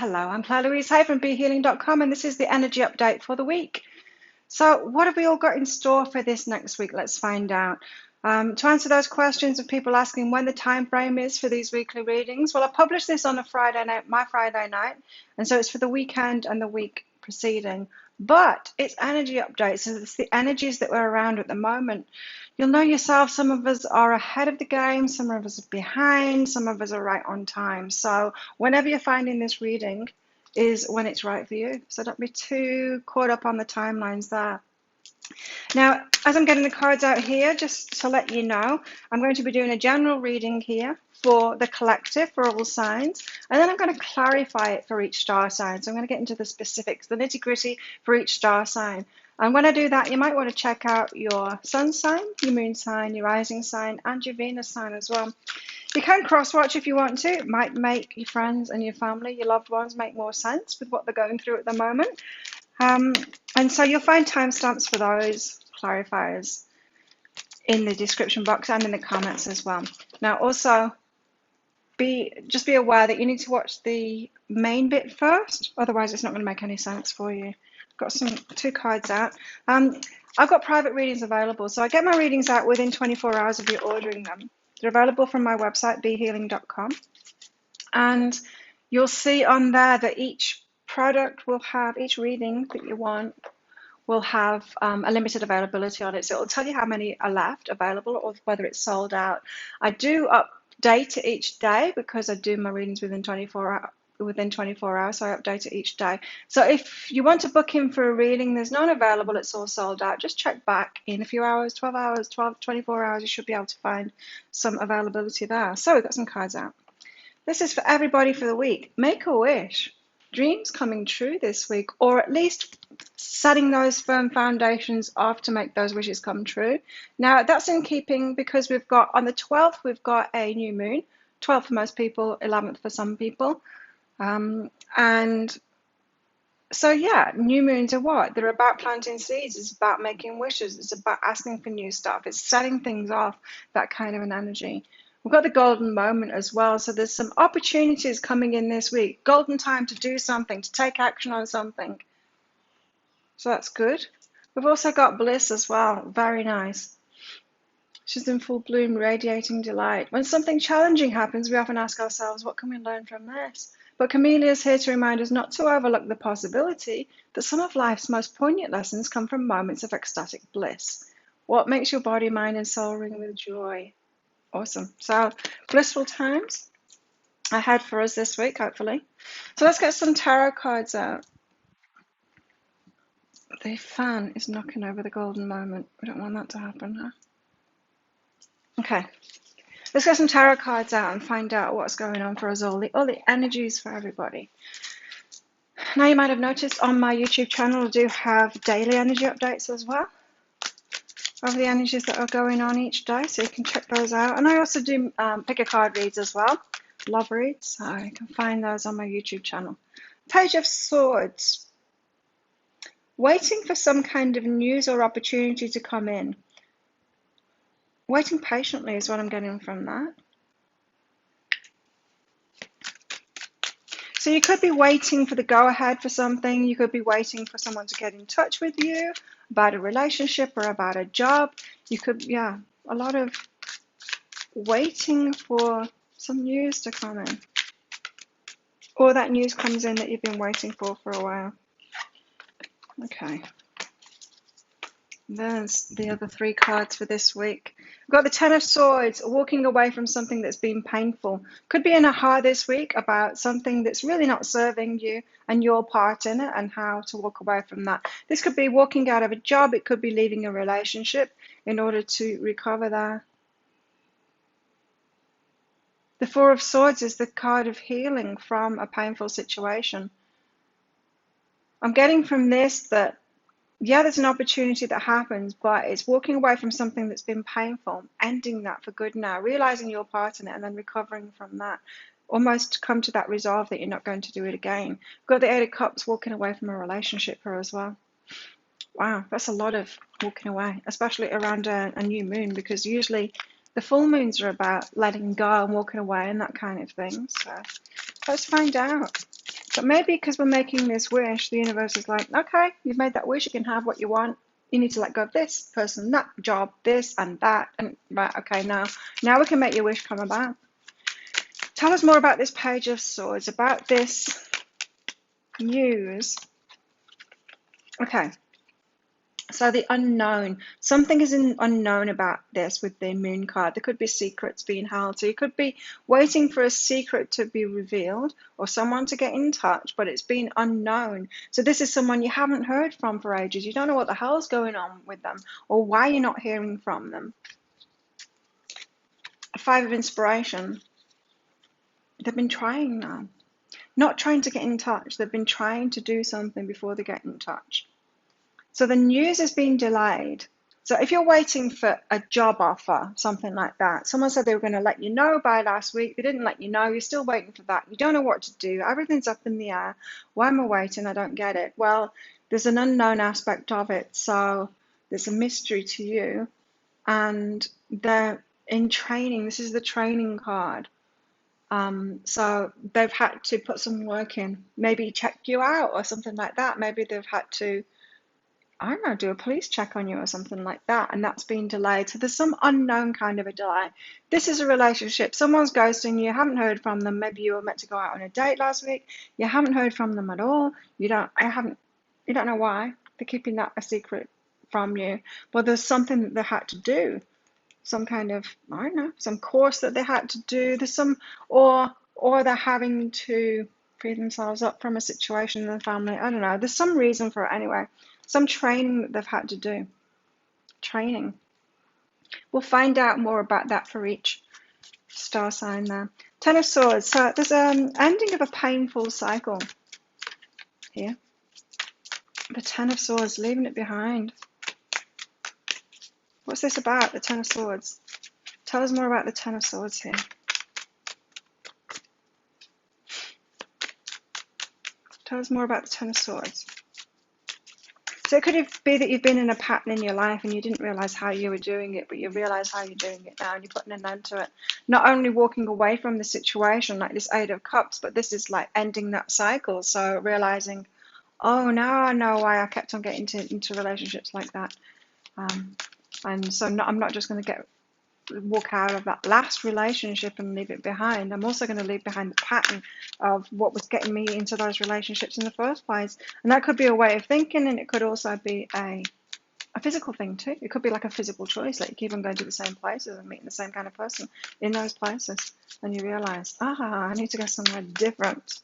Hello, I'm Claire Louise Hay from BeHealing.com, and this is the energy update for the week. So what have we all got in store for this next week? Let's find out. To answer those questions of people asking when the time frame is for these weekly readings, well, I published this on a Friday night, my Friday night, and so it's for the weekend and the week preceding. But it's energy updates, so it's the energies that we're around at the moment. You'll know yourself, some of us are ahead of the game, some of us are behind, some of us are right on time. So whenever you're finding this reading is when it's right for you. So don't be too caught up on the timelines there. Now, as I'm getting the cards out here, just to let you know, I'm going to be doing a general reading here for the collective, for all signs, and then I'm going to clarify it for each star sign. So I'm going to get into the specifics, the nitty-gritty for each star sign. And when I do that, you might want to check out your sun sign, your moon sign, your rising sign, and your Venus sign as well. You can cross-watch if you want to. It might make your friends and your family, your loved ones, make more sense with what they're going through at the moment. And so you'll find timestamps for those clarifiers in the description box and in the comments as well. Now, also, just be aware that you need to watch the main bit first, otherwise it's not going to make any sense for you. I've got two cards out. I've got private readings available, so I get my readings out within 24 hours of you ordering them. They're available from my website, BeHealing.com, and you'll see on there that each product will have, each reading that you want will have a limited availability on it. So it'll tell you how many are left available or whether it's sold out. I do update it each day because I do my readings within 24 hours, so I update it each day. So if you want to book in for a reading, there's none available, it's all sold out, just check back in a few hours, 12 hours, 24 hours, you should be able to find some availability there. So we've got some cards out. This is for everybody for the week. Make a wish. Dreams coming true this week, or at least setting those firm foundations off to make those wishes come true. Now, that's in keeping because we've got, on the 12th, we've got a new moon. 12th for most people, 11th for some people. And so, yeah, new moons are what? They're about planting seeds. It's about making wishes. It's about asking for new stuff. It's setting things off, that kind of an energy. We've got the golden moment as well, so there's some opportunities coming in this week. Golden time to do something, to take action on something. So that's good. We've also got bliss as well, very nice. She's in full bloom, radiating delight. When something challenging happens, we often ask ourselves, what can we learn from this? But Camelia's here to remind us not to overlook the possibility that some of life's most poignant lessons come from moments of ecstatic bliss. What makes your body, mind, and soul ring with joy? Awesome. So, blissful times ahead for us this week, hopefully. So let's get some tarot cards out. The fan is knocking over the golden moment. We don't want that to happen, huh? Okay. Let's get some tarot cards out and find out what's going on for us all the energies for everybody. Now, you might have noticed on my YouTube channel, I do have daily energy updates as well of the energies that are going on each day, so you can check those out. And I also do pick a card reads as well, love reads, so you can find those on my YouTube channel. Page of Swords. Waiting for some kind of news or opportunity to come in. Waiting patiently is what I'm getting from that. So you could be waiting for the go-ahead for something. You could be waiting for someone to get in touch with you about a relationship or about a job. You could, yeah, a lot of waiting for some news to come in. Or that news comes in that you've been waiting for a while. Okay. There's the other three cards for this week. We've got the Ten of Swords, walking away from something that's been painful. Could be an aha this week about something that's really not serving you and your part in it and how to walk away from that. This could be walking out of a job. It could be leaving a relationship in order to recover that. The Four of Swords is the card of healing from a painful situation. I'm getting from this that yeah, there's an opportunity that happens, but it's walking away from something that's been painful, ending that for good now, realizing your part in it, and then recovering from that. Almost come to that resolve that you're not going to do it again. We've got the Eight of Cups, walking away from a relationship here as well. Wow, that's a lot of walking away, especially around a new moon, because usually the full moons are about letting go and walking away and that kind of thing. So let's find out. But maybe because we're making this wish, the universe is like, okay, you've made that wish, you can have what you want. You need to let go of this person, that job, this and that. And right, okay, now we can make your wish come about. Tell us more about this Page of Swords, about this news. Okay. So the unknown, something is unknown about this with the moon card. There could be secrets being held. So you could be waiting for a secret to be revealed or someone to get in touch, but it's been unknown. So this is someone you haven't heard from for ages. You don't know what the hell's going on with them or why you're not hearing from them. A Five of Inspiration. They've been trying now. Not trying to get in touch. They've been trying to do something before they get in touch. So the news has been delayed. So if you're waiting for a job offer, something like that, someone said they were going to let you know by last week, they didn't let you know, you're still waiting for that, you don't know what to do, everything's up in the air, why am I waiting, I don't get it. Well, there's an unknown aspect of it, so there's a mystery to you, and they're in training. This is the training card. So they've had to put some work in, maybe check you out or something like that. Maybe they've had to, I don't know, do a police check on you or something like that, and that's been delayed. So there's some unknown kind of a delay. This is a relationship. Someone's ghosting you, haven't heard from them. Maybe you were meant to go out on a date last week. You haven't heard from them at all. You don't know why. They're keeping that a secret from you. But there's something that they had to do. Some kind of, I don't know, some course that they had to do. There's some, or they're having to free themselves up from a situation in the family. I don't know. There's some reason for it anyway. Some training that they've had to do. Training. We'll find out more about that for each star sign there. Ten of Swords. So there's an ending of a painful cycle here. The Ten of Swords, leaving it behind. What's this about, the Ten of Swords? Tell us more about the Ten of Swords here. Tell us more about the Ten of Swords. So it could be that you've been in a pattern in your life and you didn't realize how you were doing it, but you realize how you're doing it now and you're putting an end to it. Not only walking away from the situation like this Eight of Cups, but this is like ending that cycle. So realizing, oh, now I know why I kept on getting into relationships like that. And so I'm not just going to walk out of that last relationship and leave it behind. I'm also going to leave behind the pattern of what was getting me into those relationships in the first place. And that could be a way of thinking, and it could also be a physical thing too. It could be like a physical choice, like you keep on going to the same places and meeting the same kind of person in those places, and you realize, I need to go somewhere different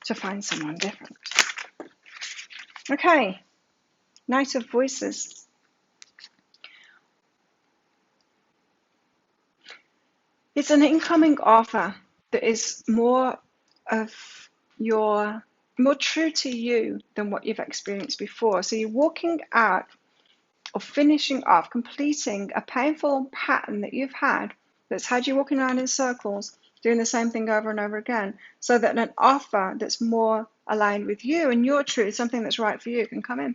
to find someone different. Okay, Knight of Voices. It's an incoming offer that is more true to you than what you've experienced before. So you're walking out or finishing off, completing a painful pattern that you've had that's had you walking around in circles, doing the same thing over and over again, so that an offer that's more aligned with you and your truth, something that's right for you, can come in.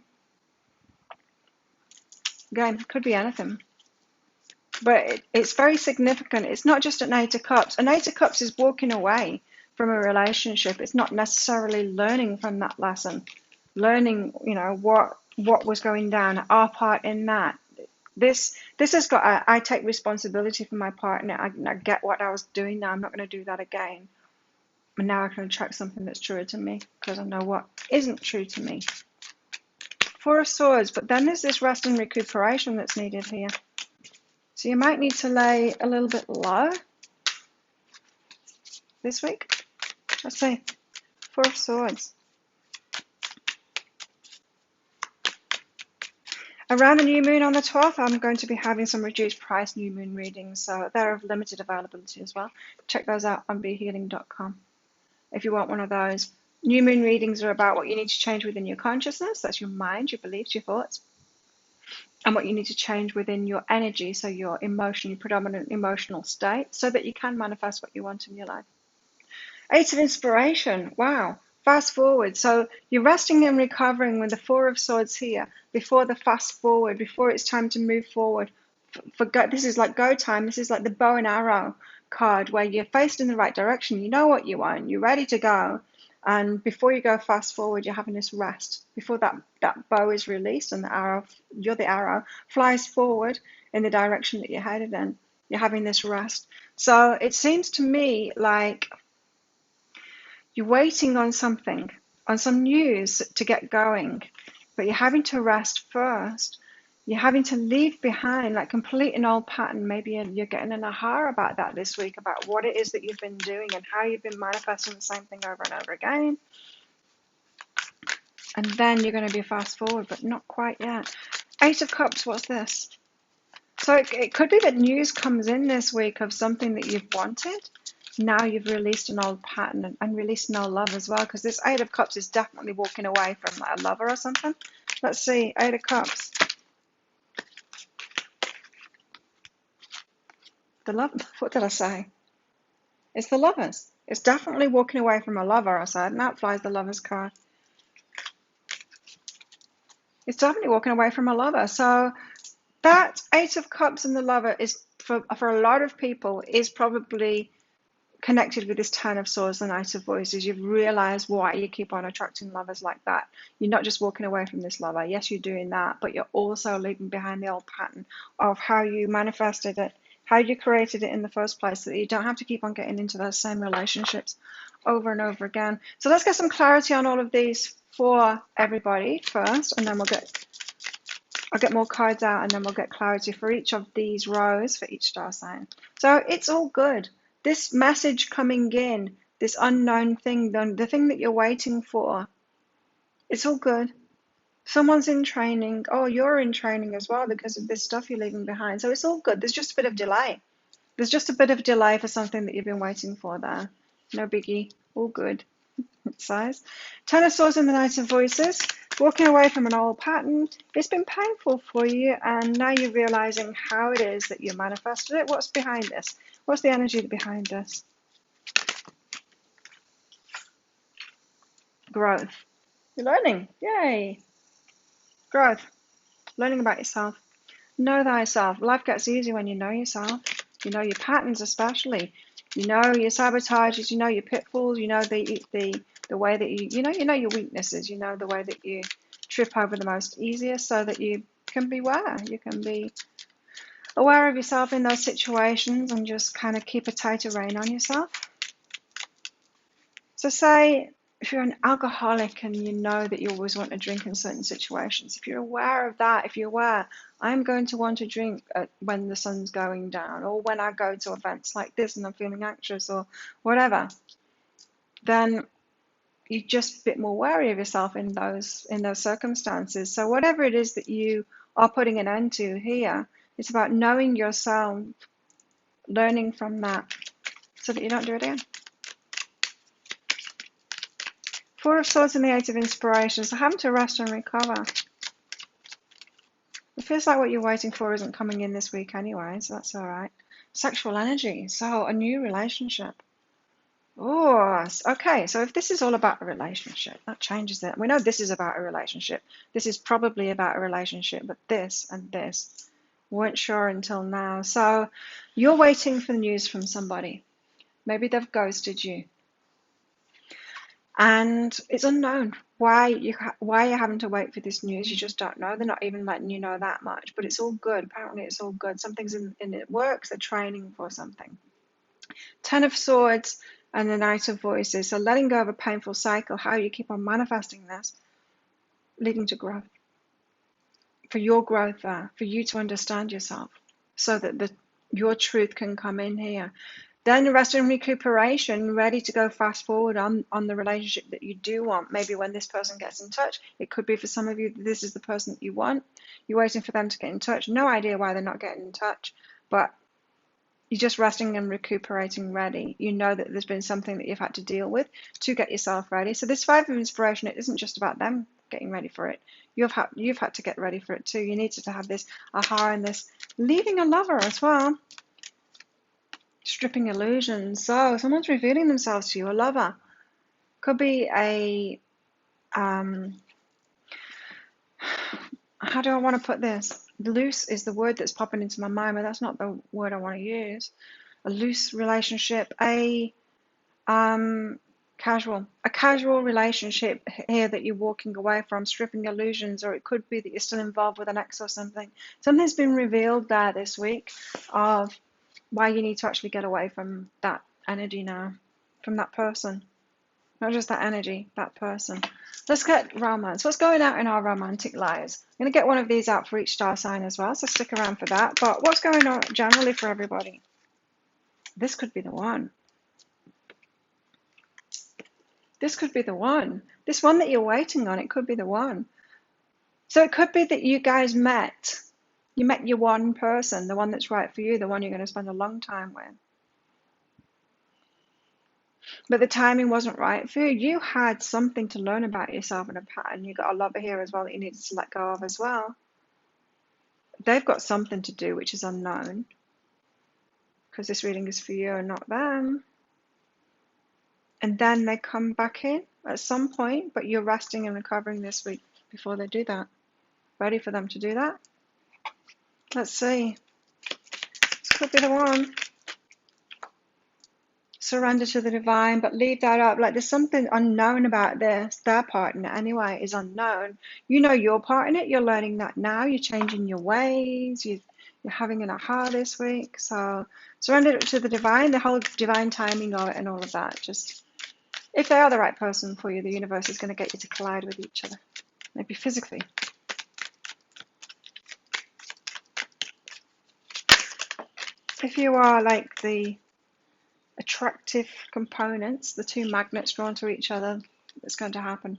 Again, it could be anything. But it's very significant. It's not just an Eight of Cups. An Eight of Cups is walking away from a relationship. It's not necessarily learning from that lesson. Learning, what was going down, our part in that. This has got, I take responsibility for my partner. I get what I was doing now. I'm not going to do that again. And now I can attract something that's truer to me because I know what isn't true to me. Four of Swords. But then there's this rest and recuperation that's needed here. So you might need to lay a little bit low this week. Let's see. Four of Swords. Around the new moon on the 12th, I'm going to be having some reduced price new moon readings. So they're of limited availability as well. Check those out on behealing.com if you want one of those. New moon readings are about what you need to change within your consciousness. That's your mind, your beliefs, your thoughts. And what you need to change within your energy, so your emotion, your predominant emotional state, so that you can manifest what you want in your life. Eight of Inspiration. Wow. Fast forward. So you're resting and recovering with the Four of Swords here before the fast forward, before it's time to move forward. This is like go time. This is like the bow and arrow card where you're faced in the right direction. You know what you want. You're ready to go. And before you go fast forward, you're having this rest. Before that bow is released and you're the arrow, flies forward in the direction that you're headed in. You're having this rest. So it seems to me like you're waiting on something, on some news to get going, but you're having to rest first. You're having to leave behind, like, complete an old pattern. Maybe you're getting an aha about that this week, about what it is that you've been doing and how you've been manifesting the same thing over and over again. And then you're going to be fast forward, but not quite yet. Eight of Cups, what's this? So it could be that news comes in this week of something that you've wanted. Now you've released an old pattern and released an old love as well, because this Eight of Cups is definitely walking away from like a lover or something. Let's see, Eight of Cups. The love, what did I say? It's the Lovers. It's definitely walking away from a lover, I said, and that flies the Lovers card. It's definitely walking away from a lover. So that Eight of Cups and the Lover is, for a lot of people, is probably connected with this Ten of Swords, the Knight of Voices. You've realized why you keep on attracting lovers like that. You're not just walking away from this lover. Yes, you're doing that, but you're also leaving behind the old pattern of how you manifested it, how you created it in the first place, so that you don't have to keep on getting into those same relationships over and over again. So let's get some clarity on all of these for everybody first, and then I'll get more cards out, and then we'll get clarity for each of these rows for each star sign. So it's all good. This message coming in, this unknown thing, the thing that you're waiting for, it's all good. Someone's in training. Oh, you're in training as well because of this stuff you're leaving behind. So it's all good. There's just a bit of delay. There's just a bit of delay for something that you've been waiting for there. No biggie. All good. Size. Ten of Swords and the Knight of Voices. Walking away from an old pattern. It's been painful for you, and now you're realizing how it is that you manifested it. What's behind this? What's the energy behind this? Growth. You're learning. Yay. Growth. Learning about yourself. Know thyself. Life gets easier when you know yourself. You know your patterns, especially. You know your sabotages. You know your pitfalls. You know the way that you know your weaknesses. You know the way that you trip over the most easiest, so that you can be aware. You can be aware of yourself in those situations and just kind of keep a tighter rein on yourself. So say if you're an alcoholic and you know that you always want to drink in certain situations, if you're aware of that, if you're aware, I'm going to want to drink when the sun's going down, or when I go to events like this and I'm feeling anxious or whatever, then you're just a bit more wary of yourself in those circumstances. So whatever it is that you are putting an end to here, it's about knowing yourself, learning from that, so that you don't do it again. Four of Swords and the Eight of Inspiration. So having to rest and recover. It feels like what you're waiting for isn't coming in this week anyway, so that's all right. Sexual energy. So a new relationship. Oh, okay. So if this is all about a relationship, that changes it. We know this is about a relationship. This is probably about a relationship, but this and this weren't sure until now. So you're waiting for the news from somebody. Maybe they've ghosted you. And it's unknown why you're having to wait for this news. You just don't know. They're not even letting you know that much, but it's all good. Apparently it's all good. Something's in it works. They're training for something. Ten of Swords and the Knight of Voices. So letting go of a painful cycle, how you keep on manifesting this, leading to growth. For your growth there, for you to understand yourself, so that your truth can come in here. Then rest and recuperation, ready to go fast forward on the relationship that you do want. Maybe when this person gets in touch, it could be for some of you, this is the person that you want. You're waiting for them to get in touch. No idea why they're not getting in touch, but you're just resting and recuperating, ready. You know that there's been something that you've had to deal with to get yourself ready. So this Five of Inspiration, it isn't just about them getting ready for it. You've had to get ready for it too. You needed to have this aha and this leaving a lover as well. Stripping illusions. So someone's revealing themselves to you, a lover. Could be a, how do I want to put this? Loose is the word that's popping into my mind, but that's not the word I want to use. A loose relationship, a A casual relationship here that you're walking away from, stripping illusions, or it could be that you're still involved with an ex or something. Something's been revealed there this week of why you need to actually get away from that energy now, from that person. Not just that energy, that person. Let's get romance. What's going on in our romantic lives? I'm going to get one of these out for each star sign as well, so stick around for that. But what's going on generally for everybody? This could be the one. This could be the one. This one that you're waiting on, it could be the one. So it could be that you guys met. You met your one person, the one that's right for you, the one you're going to spend a long time with. But the timing wasn't right for you. You had something to learn about yourself and a pattern. You got a lover here as well that you needed to let go of as well. They've got something to do which is unknown, because this reading is for you and not them. And then they come back in at some point, but you're resting and recovering this week before they do that. Ready for them to do that? Let's see. This could be the one. Surrender to the divine, but leave that up. Like there's something unknown about this. Their partner, anyway, is unknown. You know your part in it. You're learning that now. You're changing your ways. You're having an aha this week. So surrender to the divine, the whole divine timing of it and all of that. Just if they are the right person for you, the universe is going to get you to collide with each other. Maybe physically. If you are like the attractive components, the two magnets drawn to each other, it's going to happen.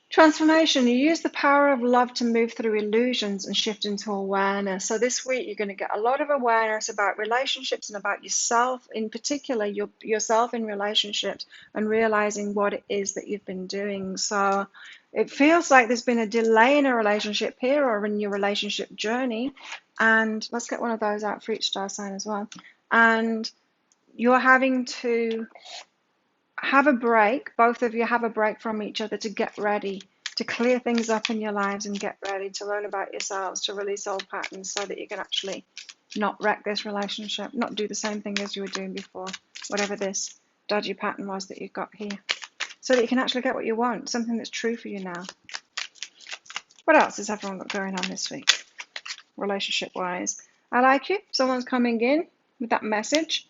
Transformation. You use the power of love to move through illusions and shift into awareness. So this week you're going to get a lot of awareness about relationships and about yourself, in particular yourself in relationships, and realizing what it is that you've been doing. So it feels like there's been a delay in a relationship here or in your relationship journey. And let's get one of those out for each star sign as well. And you're having to have a break, both of you have a break from each other to get ready, to clear things up in your lives and get ready to learn about yourselves, to release old patterns so that you can actually not wreck this relationship, not do the same thing as you were doing before, whatever this dodgy pattern was that you've got here, so that you can actually get what you want, something that's true for you now. What else has everyone got going on this week, relationship-wise? I like you. Someone's coming in with that message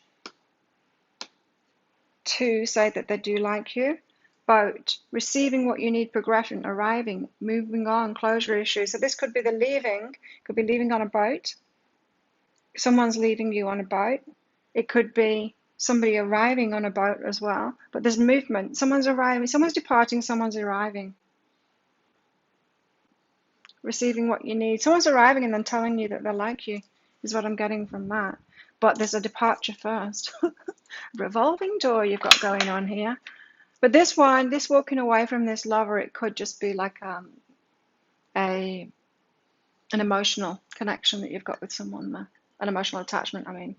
to say that they do like you. Boat, receiving what you need, progression, arriving, moving on, closure issues. So this could be the leaving, could be leaving on a boat. Someone's leaving you on a boat. It could be somebody arriving on a boat as well. But there's movement. Someone's arriving, someone's departing, someone's arriving. Receiving what you need. Someone's arriving and then telling you that they like you is what I'm getting from that. But there's a departure first. Revolving door you've got going on here. But this one, this walking away from this lover, it could just be like an emotional connection that you've got with someone there. An emotional attachment, I mean.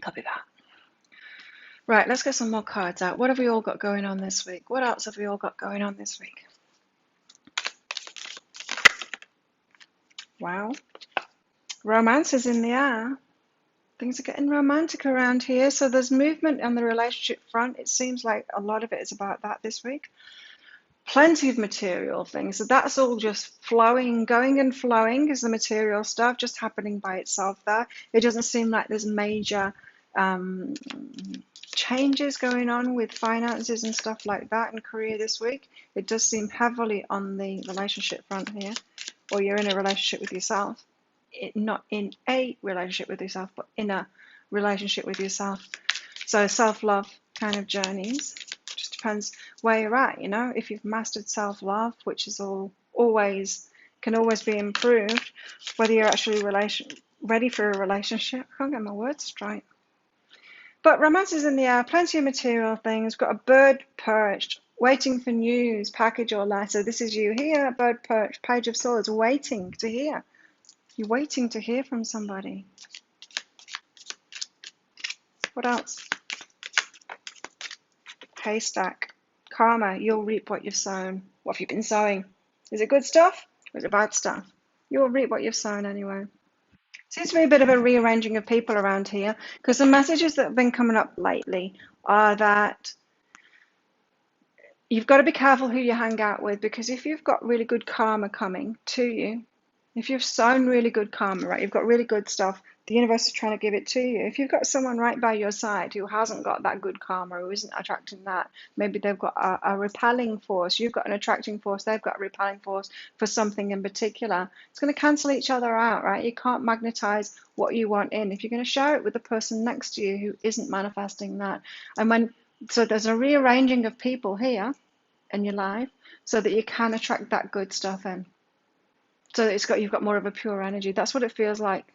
Copy that. Right, let's get some more cards out. What have we all got going on this week? What else have we all got going on this week? Wow. Romance is in the air. Things are getting romantic around here. So there's movement on the relationship front. It seems like a lot of it is about that this week. Plenty of material things. So that's all just flowing, going and flowing is the material stuff just happening by itself there. It doesn't seem like there's major changes going on with finances and stuff like that in career this week. It does seem heavily on the relationship front here, or you're in a relationship with yourself. Not in a relationship with yourself, but in a relationship with yourself. So self-love kind of journeys. Just depends where you're at, you know. If you've mastered self-love, which is always can always be improved, whether you're actually ready for a relationship. I can't get my words straight. But romance is in the air, plenty of material things. Got a bird perched, waiting for news, package or letter. This is you here, bird perched, page of swords, waiting to hear. You're waiting to hear from somebody. What else? Haystack. Karma. You'll reap what you've sown. What have you been sowing? Is it good stuff or is it bad stuff? You'll reap what you've sown anyway. Seems to be a bit of a rearranging of people around here, because the messages that have been coming up lately are that you've got to be careful who you hang out with, because if you've got really good karma coming to you, if you've sown really good karma, right, you've got really good stuff, the universe is trying to give it to you. If you've got someone right by your side who hasn't got that good karma, who isn't attracting that, maybe they've got a repelling force, you've got an attracting force, they've got a repelling force for something in particular, it's going to cancel each other out, right? You can't magnetize what you want in. If you're going to share it with the person next to you who isn't manifesting that, so there's a rearranging of people here in your life so that you can attract that good stuff in. So you've got more of a pure energy. That's what it feels like.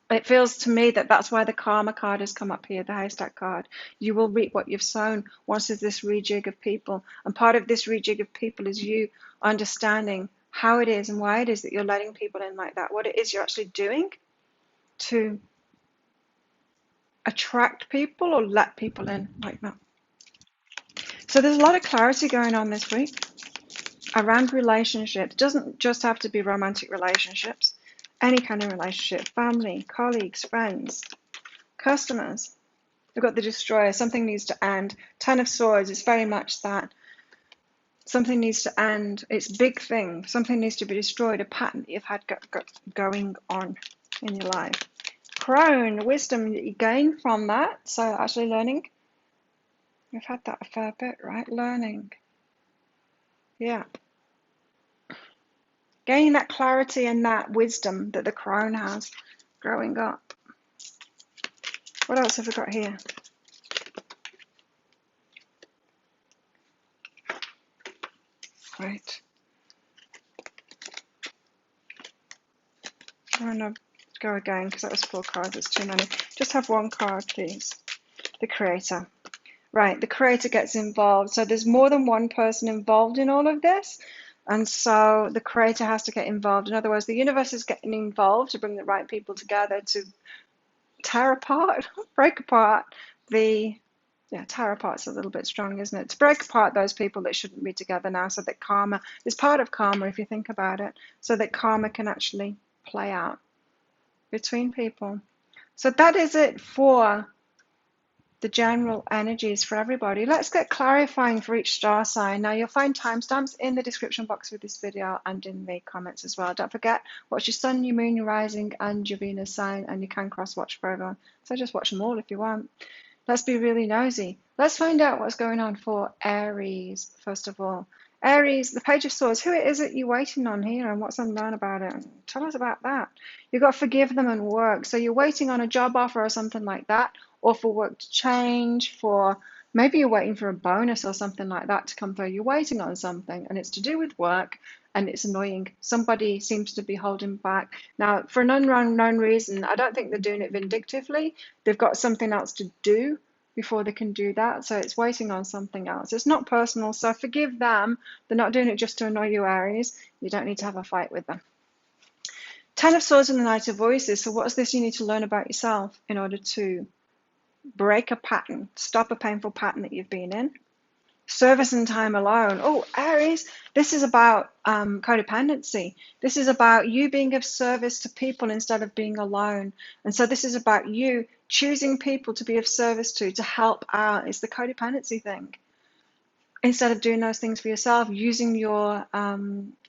It feels to me that that's why the karma card has come up here, the haystack card. You will reap what you've sown once there's this rejig of people. And part of this rejig of people is you understanding how it is and why it is that you're letting people in like that, what it is you're actually doing to attract people or let people in like that. So there's a lot of clarity going on this week around relationships. It doesn't just have to be romantic relationships. Any kind of relationship, family, colleagues, friends, customers. We've got the destroyer. Something needs to end. 10 of Swords is very much that. Something needs to end. It's a big thing. Something needs to be destroyed. A pattern that you've had going on in your life. Crone, wisdom that you gain from that. So actually learning. We've had that a fair bit, right? Learning. Yeah. Gaining that clarity and that wisdom that the crone has growing up. What else have we got here? Right. I'm going to go again because that was 4 cards. It's too many. Just have 1 card, please. The creator. Right, the creator gets involved. So there's more than one person involved in all of this. And so the creator has to get involved. In other words, the universe is getting involved to bring the right people together to tear apart, break apart tear apart's a little bit strong, isn't it? To break apart those people that shouldn't be together now, so that karma is part of karma, if you think about it, so that karma can actually play out between people. So that is it for the general energies for everybody. Let's get clarifying for each star sign. Now you'll find timestamps in the description box for this video and in the comments as well. Don't forget, watch your sun, your moon, your rising and your Venus sign, and you can cross watch for everyone. So just watch them all if you want. Let's be really nosy. Let's find out what's going on for Aries, first of all. Aries, the Page of Swords, who is it you're waiting on here and what's unknown about it? Tell us about that. You've got to forgive them and work. So you're waiting on a job offer or something like that, or for work to change, for maybe you're waiting for a bonus or something like that to come through. You're waiting on something and it's to do with work and it's annoying. Somebody seems to be holding back. Now, for an unknown reason, I don't think they're doing it vindictively. They've got something else to do before they can do that. So it's waiting on something else. It's not personal, so forgive them. They're not doing it just to annoy you, Aries. You don't need to have a fight with them. 10 of Swords and the Knight of Voices. So what is this you need to learn about yourself in order to break a pattern, stop a painful pattern that you've been in? Service and time alone. Oh, Aries, this is about codependency. This is about you being of service to people instead of being alone. And so this is about you choosing people to be of service to help out. It's the codependency thing. Instead of doing those things for yourself, using your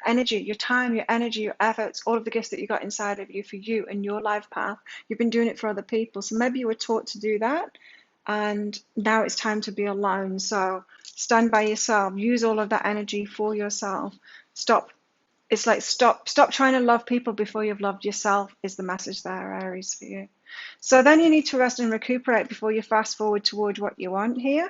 energy, your time, your energy, your efforts, all of the gifts that you got inside of you for you and your life path, you've been doing it for other people. So maybe you were taught to do that, and now it's time to be alone. So stand by yourself, use all of that energy for yourself. Stop trying to love people before you've loved yourself is the message there, Aries, for you. So then you need to rest and recuperate before you fast forward toward what you want here.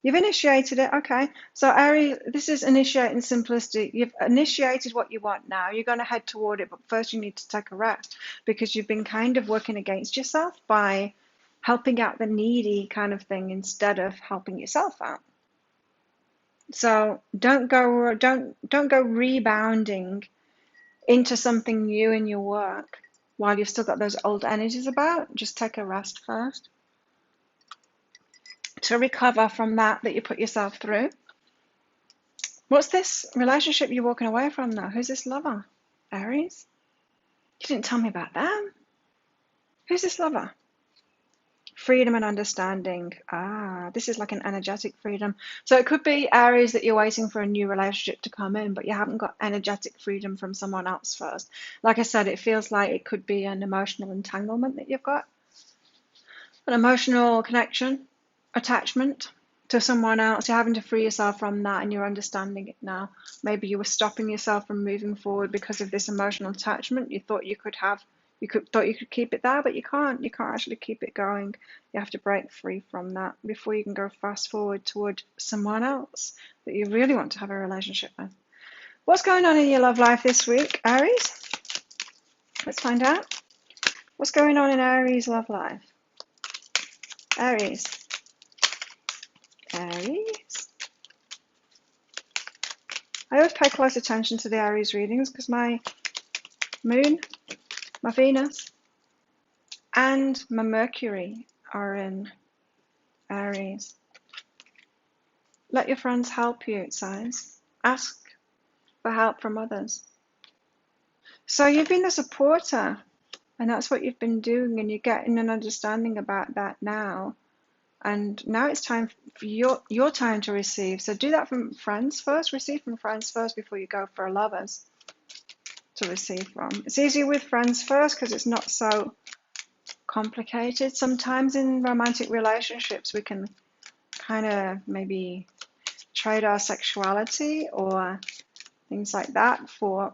You've initiated it, okay. So Aries, this is initiating simplicity. You've initiated what you want now. You're going to head toward it, but first you need to take a rest because you've been kind of working against yourself by helping out the needy kind of thing instead of helping yourself out. So don't go rebounding into something new in your work while you've still got those old energies about. Just take a rest first to recover from that you put yourself through. What's this relationship you're walking away from now? Who's this lover? Aries? You didn't tell me about them. Who's this lover? Freedom and understanding. This is like an energetic freedom. So it could be Aries that you're waiting for a new relationship to come in, but you haven't got energetic freedom from someone else first. Like I said, it feels like it could be an emotional entanglement that you've got, an emotional connection, attachment to someone else. You're having to free yourself from that, and you're understanding it now. Maybe you were stopping yourself from moving forward because of this emotional attachment. You thought you could keep it there, but you can't. You can't actually keep it going. You have to break free from that before you can go fast forward toward someone else that you really want to have a relationship with. What's going on in your love life this week, Aries? Let's find out. What's going on in Aries' love life? Aries. Aries. I always pay close attention to the Aries readings because my moon, my Venus, and my Mercury are in Aries. Let your friends help you, it says. Ask for help from others. So you've been the supporter, and that's what you've been doing, and you're getting an understanding about that now. And now it's time for your time to receive. So do that from friends first. Receive from friends first before you go for lovers to receive from. It's easier with friends first because it's not so complicated. Sometimes in romantic relationships we can kind of maybe trade our sexuality or things like that for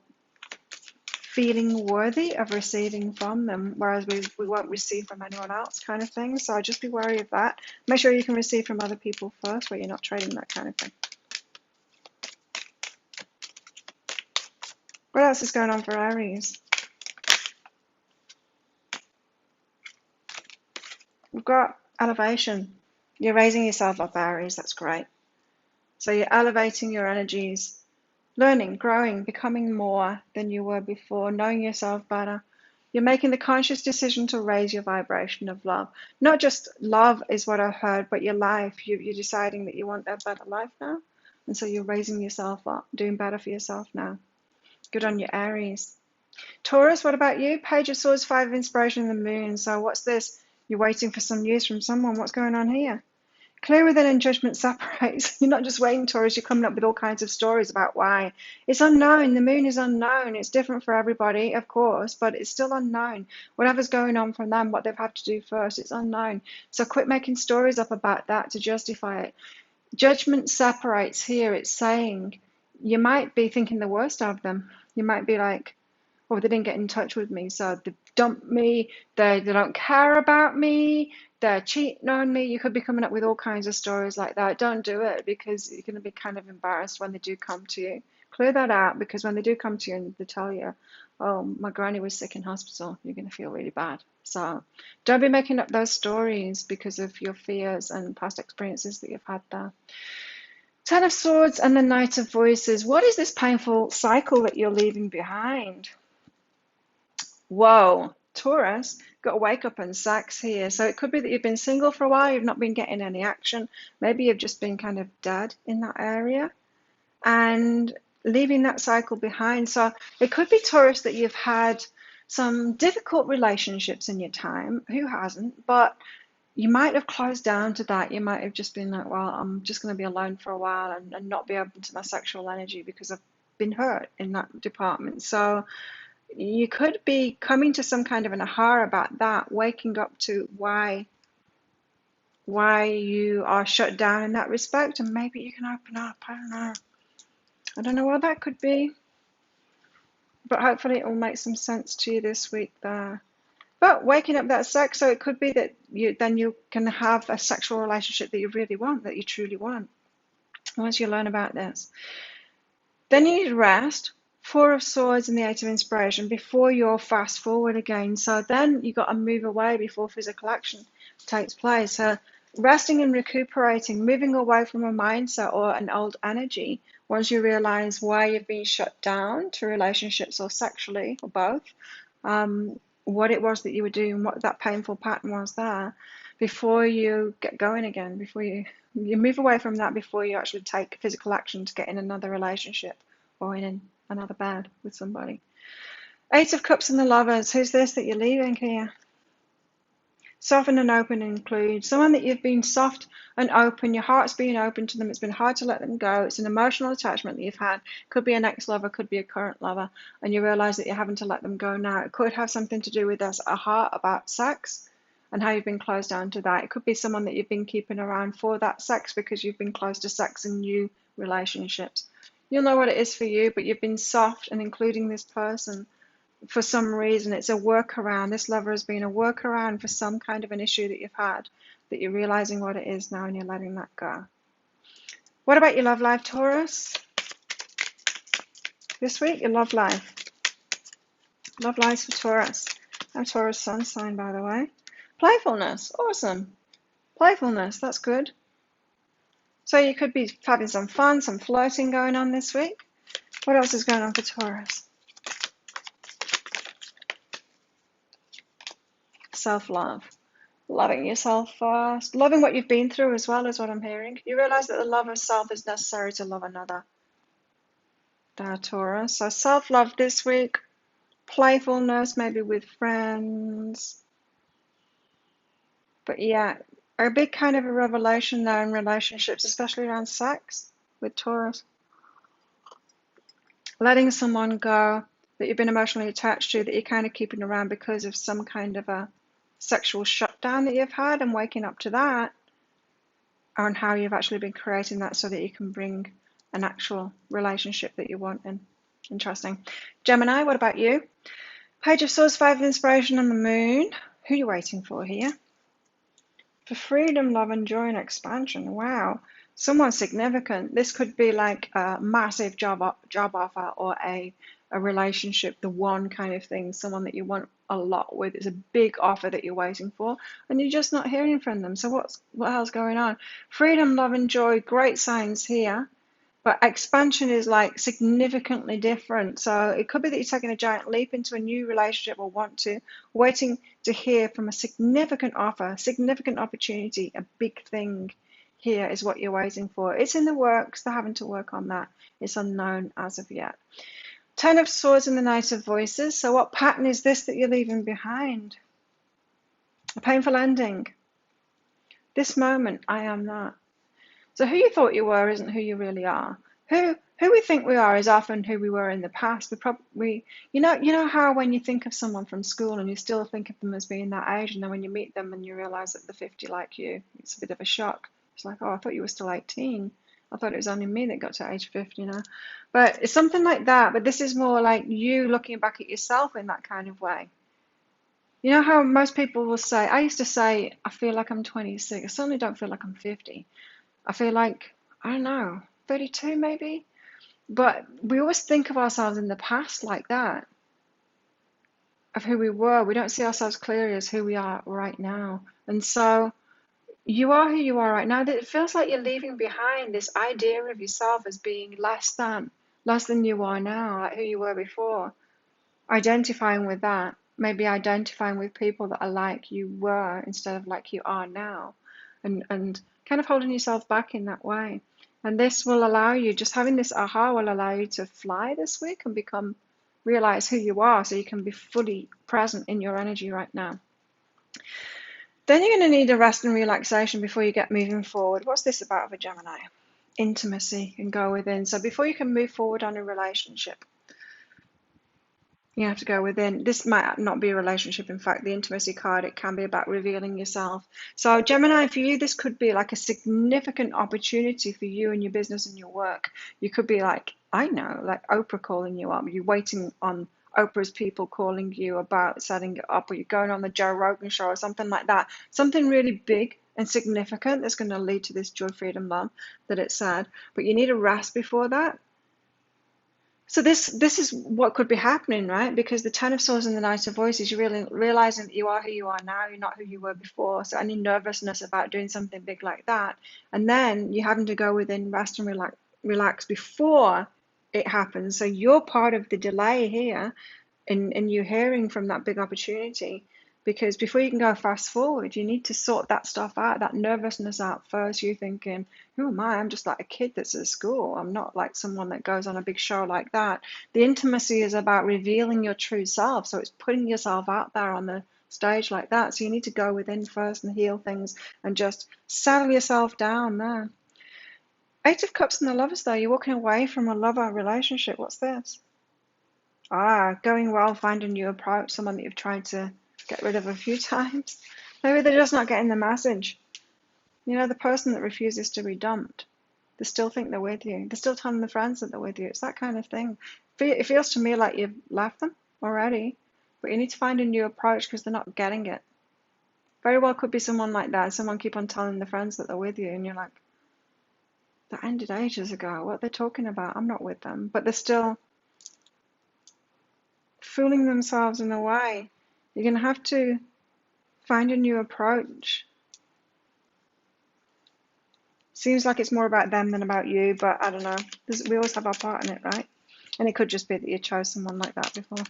feeling worthy of receiving from them, whereas we won't receive from anyone else kind of thing. So just be wary of that. Make sure you can receive from other people first where you're not trading that kind of thing. What else is going on for Aries? We've got elevation. You're raising yourself up, Aries. That's great. So you're elevating your energies, learning, growing, becoming more than you were before, knowing yourself better. You're making the conscious decision to raise your vibration of love. Not just love is what I heard, but your life. You're deciding that you want a better life now. And so you're raising yourself up, doing better for yourself now. Good on you, Aries. Taurus, what about you? Page of Swords, Five of Inspiration, and the Moon. So what's this? You're waiting for some news from someone. What's going on here? Clear within and judgment separates. You're not just waiting, Taurus. You're coming up with all kinds of stories about why. It's unknown. The moon is unknown. It's different for everybody, of course, but it's still unknown. Whatever's going on from them, what they've had to do first, it's unknown. So quit making stories up about that to justify it. Judgment separates here. It's saying you might be thinking the worst of them. You might be like, oh, they didn't get in touch with me, so they dumped me, they don't care about me, they're cheating on me. You could be coming up with all kinds of stories like that. Don't do it because you're going to be kind of embarrassed when they do come to you. Clear that out, because when they do come to you and they tell you, oh, my granny was sick in hospital, you're going to feel really bad. So don't be making up those stories because of your fears and past experiences that you've had there. Ten of Swords and the Knight of Voices. What is this painful cycle that you're leaving behind? Whoa, Taurus, got to wake up and sex here. So it could be that you've been single for a while, you've not been getting any action. Maybe you've just been kind of dead in that area and leaving that cycle behind. So it could be, Taurus, that you've had some difficult relationships in your time. Who hasn't? But you might have closed down to that. You might have just been like, well, I'm just going to be alone for a while and not be open to my sexual energy because I've been hurt in that department. So you could be coming to some kind of an aha about that, waking up to why you are shut down in that respect, and maybe you can open up. I don't know what that could be, but hopefully it will make some sense to you this week there. But waking up that sex, so it could be that you can have a sexual relationship that you really want, that you truly want, once you learn about this. Then you need rest. Four of Swords and the Eight of Inspiration before you're fast forward again. So then you've got to move away before physical action takes place. So resting and recuperating, moving away from a mindset or an old energy once you realize why you've been shut down to relationships or sexually or both, what it was that you were doing, what that painful pattern was there, before you get going again, before you move away from that, before you actually take physical action to get in another relationship or in another bed with somebody. Eight of Cups and the Lovers. Who's this that you're leaving here? Soften and open include someone that you've been soft and open, your heart's been open to them, it's been hard to let them go, it's an emotional attachment that you've had, could be an ex-lover, could be a current lover, and you realise that you're having to let them go now. It could have something to do with this aha about sex and how you've been closed down to that. It could be someone that you've been keeping around for that sex because you've been closed to sex in new relationships. You'll know what it is for you, but you've been soft and including this person for some reason. It's a workaround. This lover has been a workaround for some kind of an issue that you've had, that you're realizing what it is now and you're letting that go. What about your love life, Taurus? This week, your love life. Love life for Taurus. I'm Taurus sun sign, by the way. Playfulness. Awesome. Playfulness. That's good. So you could be having some fun, some flirting going on this week. What else is going on for Taurus? Self-love. Loving yourself first. Loving what you've been through as well is what I'm hearing. You realize that the love of self is necessary to love another. There, Taurus. So self-love this week. Playfulness, maybe with friends. But yeah, a big kind of a revelation there in relationships, especially around sex with Taurus. Letting someone go that you've been emotionally attached to, that you're kind of keeping around because of some kind of a sexual shutdown that you've had, and waking up to that, and how you've actually been creating that so that you can bring an actual relationship that you want in. Interesting. Gemini, what about you? Page of Swords, 5 of Inspiration on the Moon. Who are you waiting for here? For freedom, love, and joy and expansion. Wow. Someone significant. This could be like a massive job offer, or a relationship, the one kind of thing, someone that you want a lot with. It's a big offer that you're waiting for, and you're just not hearing from them. So what hell's going on? Freedom, love, and joy, great signs here. But expansion is like significantly different. So it could be that you're taking a giant leap into a new relationship, or want to, waiting to hear from a significant offer, significant opportunity, a big thing here is what you're waiting for. It's in the works. They're having to work on that. It's unknown as of yet. 10 of Swords and the Knight of Voices. So what pattern is this that you're leaving behind? A painful ending. This moment, I am that. So who you thought you were isn't who you really are. Who we think we are is often who we were in the past. You know how when you think of someone from school and you still think of them as being that age, and then when you meet them and you realize that they're 50 like you, it's a bit of a shock. It's like, oh, I thought you were still 18. I thought it was only me that got to age 50 now. But it's something like that. But this is more like you looking back at yourself in that kind of way. You know how most people will say, I used to say, I feel like I'm 26. I certainly don't feel like I'm 50. I feel like, I don't know, 32 maybe? But we always think of ourselves in the past like that, of who we were. We don't see ourselves clearly as who we are right now. And so you are who you are right now. It feels like you're leaving behind this idea of yourself as being less than you are now, like who you were before. Identifying with that, maybe identifying with people that are like you were instead of like you are now, and kind of holding yourself back in that way. And this will allow you, just having this aha will allow you to fly this week and realize who you are, so you can be fully present in your energy right now. Then you're going to need a rest and relaxation before you get moving forward. What's this about for Gemini? Intimacy and go within. So before you can move forward on a relationship, you have to go within. This might not be a relationship. In fact, the intimacy card, it can be about revealing yourself. So Gemini, for you, this could be like a significant opportunity for you and your business and your work. You could be like, I know, like Oprah calling you up. You're waiting on Oprah's people calling you about setting it up, or you're going on the Joe Rogan show or something like that. Something really big and significant that's going to lead to this joy, freedom, love that it said. But you need a rest before that. So this is what could be happening, right? Because the 10 of Swords and the Knight of Voices, you're really realizing that you are who you are now, you're not who you were before. So any nervousness about doing something big like that, and then you're having to go within, rest and relax before it happens. So you're part of the delay here in you hearing from that big opportunity. Because before you can go fast forward, you need to sort that stuff out, that nervousness out first. You're thinking, who am I? I'm just like a kid that's at school. I'm not like someone that goes on a big show like that. The intimacy is about revealing your true self. So it's putting yourself out there on stage like that. So you need to go within first and heal things and just settle yourself down there. Eight of Cups and the Lovers, though. You're walking away from a lover relationship. What's this? Going well, find a new approach, someone that you've tried to get rid of a few times. Maybe they're just not getting the message. You know, the person that refuses to be dumped, they still think they're with you. They're still telling their friends that they're with you. It's that kind of thing. It feels to me like you've left them already, but you need to find a new approach because they're not getting it. Very well could be someone like that. Someone keep on telling their friends that they're with you, and you're like, that ended ages ago. What are they talking about? I'm not with them. But they're still fooling themselves in a way. You're going to have to find a new approach. Seems like it's more about them than about you, but I don't know. We always have our part in it, right? And it could just be that you chose someone like that before.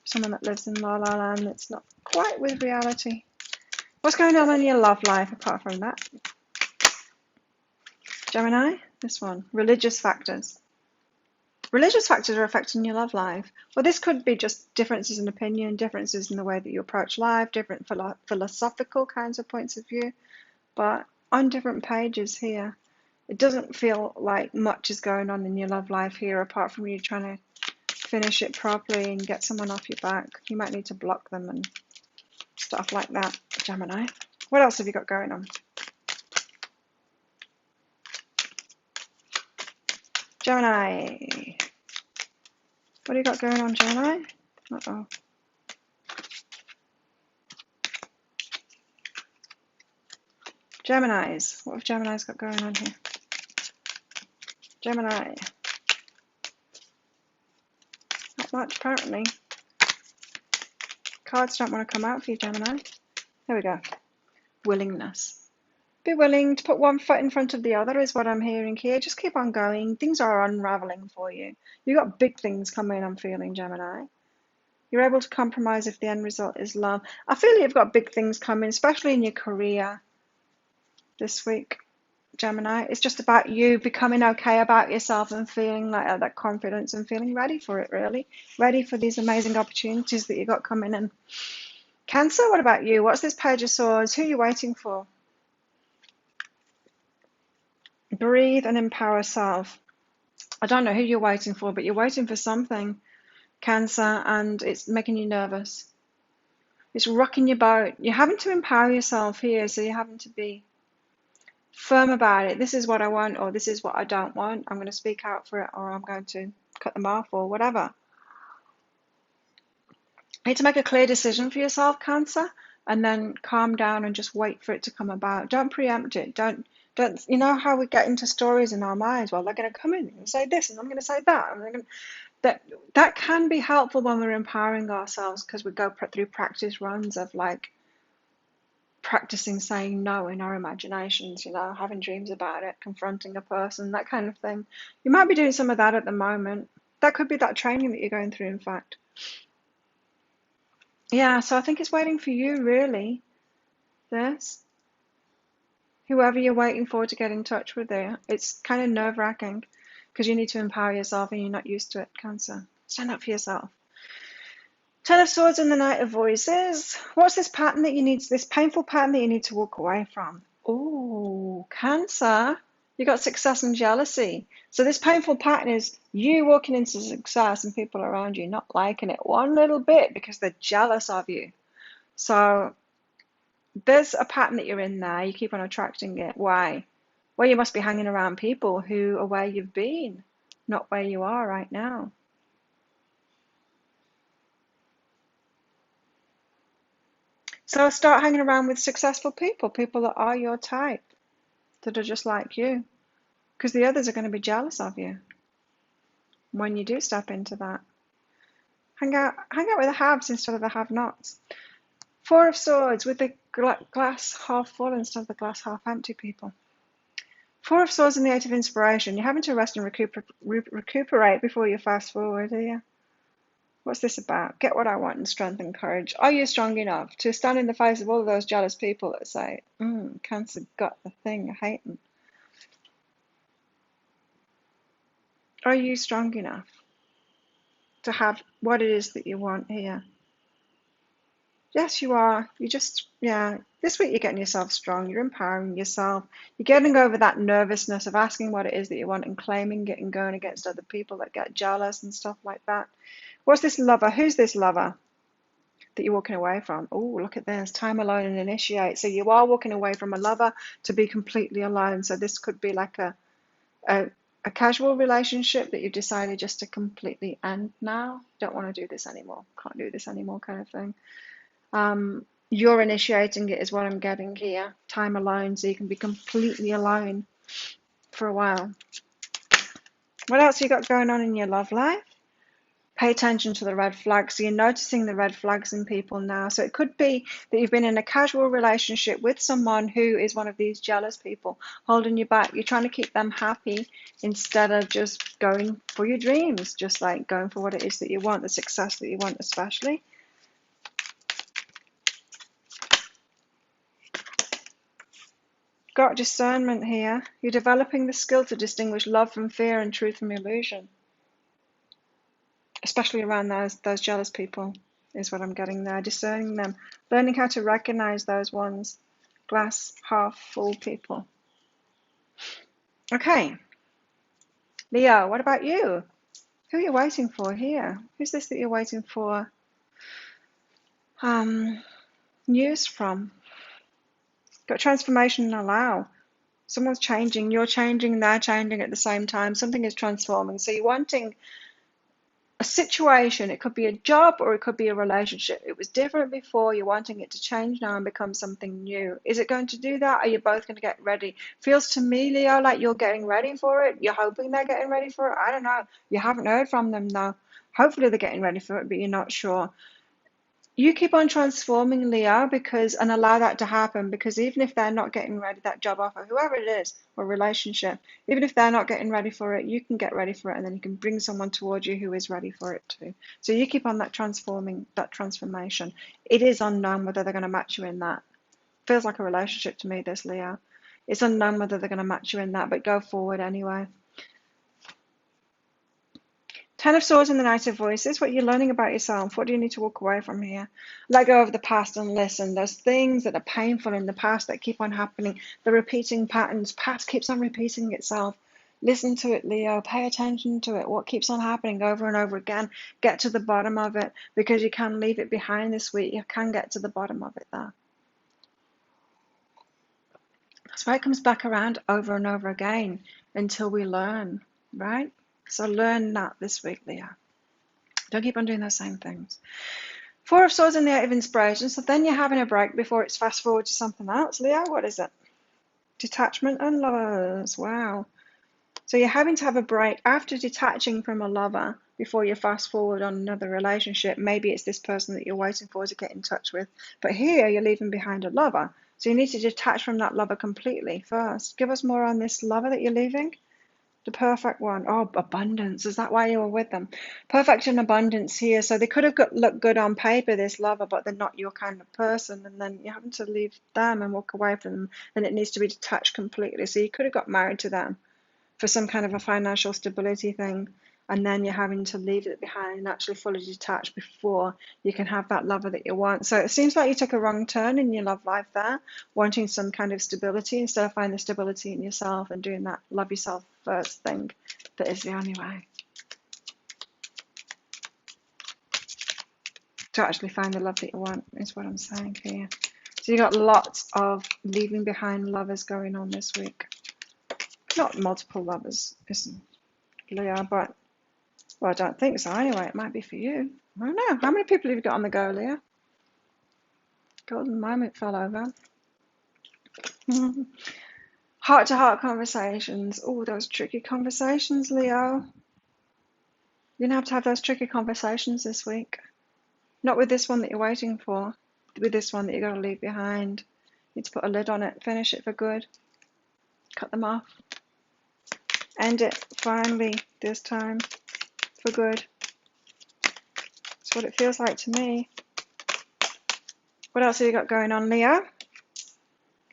Someone that lives in La La Land that's not quite with reality. What's going on in your love life apart from that? Gemini, this one. Religious factors. Religious factors are affecting your love life. Well, this could be just differences in opinion, differences in the way that you approach life, different philosophical kinds of points of view, but on different pages here. It doesn't feel like much is going on in your love life here apart from you trying to finish it properly and get someone off your back. You might need to block them and stuff like that, Gemini. What else have you got going on? Gemini. What do you got going on, Gemini? Uh-oh. Geminis. What have Geminis got going on here? Gemini. Not much, apparently. Cards don't want to come out for you, Gemini. There we go. Willingness. Be willing to put one foot in front of the other is what I'm hearing here. Just keep on going. Things are unraveling for you. You've got big things coming, I'm feeling, Gemini. You're able to compromise if the end result is love. I feel you've got big things coming, especially in your career this week, Gemini. It's just about you becoming okay about yourself and feeling like that confidence and feeling ready for it, really. Ready for these amazing opportunities that you got coming in. Cancer, what about you? What's this Page of Swords? Who are you waiting for? Breathe and empower self. I don't know who you're waiting for, but you're waiting for something, Cancer, and it's making you nervous. It's rocking your boat. You're having to empower yourself here, so you're having to be firm about it. This is what I want, or this is what I don't want. I'm going to speak out for it, or I'm going to cut them off, or whatever. You need to make a clear decision for yourself, Cancer, and then calm down and just wait for it to come about. Don't preempt it. Don't. You know how we get into stories in our minds? Well, they're going to come in and say this, and I'm going to say that. And that can be helpful when we're empowering ourselves, because we go through practice runs of like practicing saying no in our imaginations, you know, having dreams about it, confronting a person, that kind of thing. You might be doing some of that at the moment. That could be that training that you're going through, in fact. Yeah, so I think it's waiting for you, really. This. Whoever you're waiting for to get in touch with there. It's kind of nerve-wracking because you need to empower yourself and you're not used to it, Cancer. Stand up for yourself. Ten of Swords and the Knight of Voices. What's this pattern that you need, this painful pattern that you need to walk away from? Oh, Cancer, you got success and jealousy. So this painful pattern is you walking into success and people around you not liking it one little bit because they're jealous of you. So there's a pattern that you're in there. You keep on attracting it. Why? Well, you must be hanging around people who are where you've been, not where you are right now. So start hanging around with successful people, people that are your type, that are just like you, because the others are going to be jealous of you when you do step into that. Hang out with the haves instead of the have-nots. Four of Swords with the glass half full instead of the glass half empty, people. Four of Swords and the Eight of Inspiration. You're having to rest and recuperate before you fast forward, are you? What's this about? Get what I want and strength and courage. Are you strong enough to stand in the face of all of those jealous people that say, Cancer got the thing, I hate them? Are you strong enough to have what it is that you want here? Yes, you are. You just, yeah, this week you're getting yourself strong. You're empowering yourself. You're getting over that nervousness of asking what it is that you want and claiming it and going against other people that get jealous and stuff like that. What's this lover? Who's this lover that you're walking away from? Oh, look at this. Time alone and initiate. So you are walking away from a lover to be completely alone. So this could be like a, a casual relationship that you've decided just to completely end now. Don't want to do this anymore. Can't do this anymore kind of thing. You're initiating it is what I'm getting here. Time alone, so you can be completely alone for a while. What else you got going on in your love life? Pay attention to the red flags. So you're noticing the red flags in people now. So it could be that you've been in a casual relationship with someone who is one of these jealous people, holding you back. You're trying to keep them happy instead of just going for your dreams, just like going for what it is that you want, the success that you want especially. Got discernment here. You're developing the skill to distinguish love from fear and truth from illusion, especially around those jealous people is what I'm getting there. Discerning them, learning how to recognize those ones, glass half full people. Okay, Leo, what about you? Who are you waiting for here? Who's this that you're waiting for news from? Got transformation and allow. Someone's changing, you're changing, they're changing at the same time. Something is transforming. So you're wanting a situation. It could be a job or it could be a relationship. It was different before. You're wanting it to change now and become something new. Is it going to do that? Are you both going to get ready? Feels to me, Leo, like you're getting ready for it. You're hoping they're getting ready for it. I don't know. You haven't heard from them though. Hopefully they're getting ready for it, but you're not sure. You keep on transforming, Leo, and allow that to happen, because even if they're not getting ready, that job offer, whoever it is, or relationship, even if they're not getting ready for it, you can get ready for it, and then you can bring someone towards you who is ready for it too. So you keep on that transformation. It is unknown whether they're going to match you in that. Feels like a relationship to me, this, Leo. It's unknown whether they're going to match you in that, but go forward anyway. Ten of Swords and the Knight of Voices. What you're learning about yourself. What do you need to walk away from here? Let go of the past and listen. There's things that are painful in the past that keep on happening. The repeating patterns. Past keeps on repeating itself. Listen to it, Leo. Pay attention to it. What keeps on happening over and over again. Get to the bottom of it, because you can leave it behind this week. You can get to the bottom of it there. That's why it comes back around over and over again until we learn, right? So learn that this week, Leo. Don't keep on doing those same things. Four of Swords and the Eight of Inspiration. So then you're having a break before it's fast forward to something else. Leo, what is it? Detachment and lovers. Wow. So you're having to have a break after detaching from a lover before you fast forward on another relationship. Maybe it's this person that you're waiting for to get in touch with. But here you're leaving behind a lover. So you need to detach from that lover completely first. Give us more on this lover that you're leaving. The perfect one. Oh, abundance. Is that why you were with them? Perfect and abundance here. So they could have looked good on paper, this lover, but they're not your kind of person. And then you happen to leave them and walk away from them. And it needs to be detached completely. So you could have got married to them for some kind of a financial stability thing. And then you're having to leave it behind and actually fully detach before you can have that lover that you want. So it seems like you took a wrong turn in your love life there, wanting some kind of stability instead of finding the stability in yourself and doing that love yourself first thing that is the only way to actually find the love that you want, is what I'm saying here. So you got lots of leaving behind lovers going on this week. Not multiple lovers, isn't Leo, but well, I don't think so. Anyway, it might be for you. I don't know. How many people have you got on the go, Leo? Golden moment fell over. Heart-to-heart conversations. Oh, those tricky conversations, Leo. You're going to have those tricky conversations this week. Not with this one that you're waiting for. With this one that you've got to leave behind. You need to put a lid on it. Finish it for good. Cut them off. End it, finally, this time. For good. That's what it feels like to me. What else have you got going on, Leo?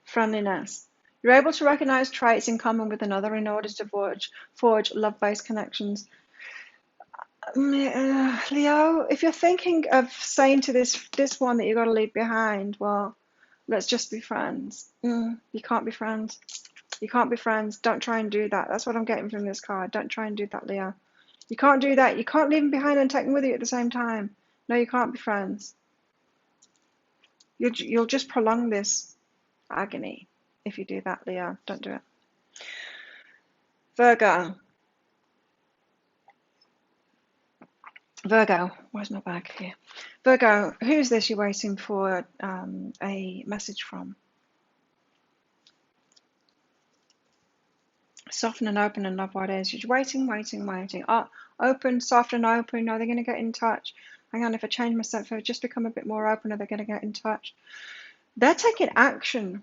Friendliness. You're able to recognize traits in common with another in order to forge love-based connections. Leo, if you're thinking of saying to this one that you got to leave behind, well, let's just be friends. You can't be friends. You can't be friends. Don't try and do that. That's what I'm getting from this card. Don't try and do that, Leo. You can't do that. You can't leave him behind and take him with you at the same time. No, you can't be friends. You'll just prolong this agony if you do that, Leo. Don't do it. Virgo. Virgo, where's my bag here? Virgo, who's this you're waiting for a message from? Soften and open and love what is. You're waiting. Oh, open, soft and open. Are they going to get in touch? Hang on, if I change myself, if I just become a bit more open, are they going to get in touch? They're taking action.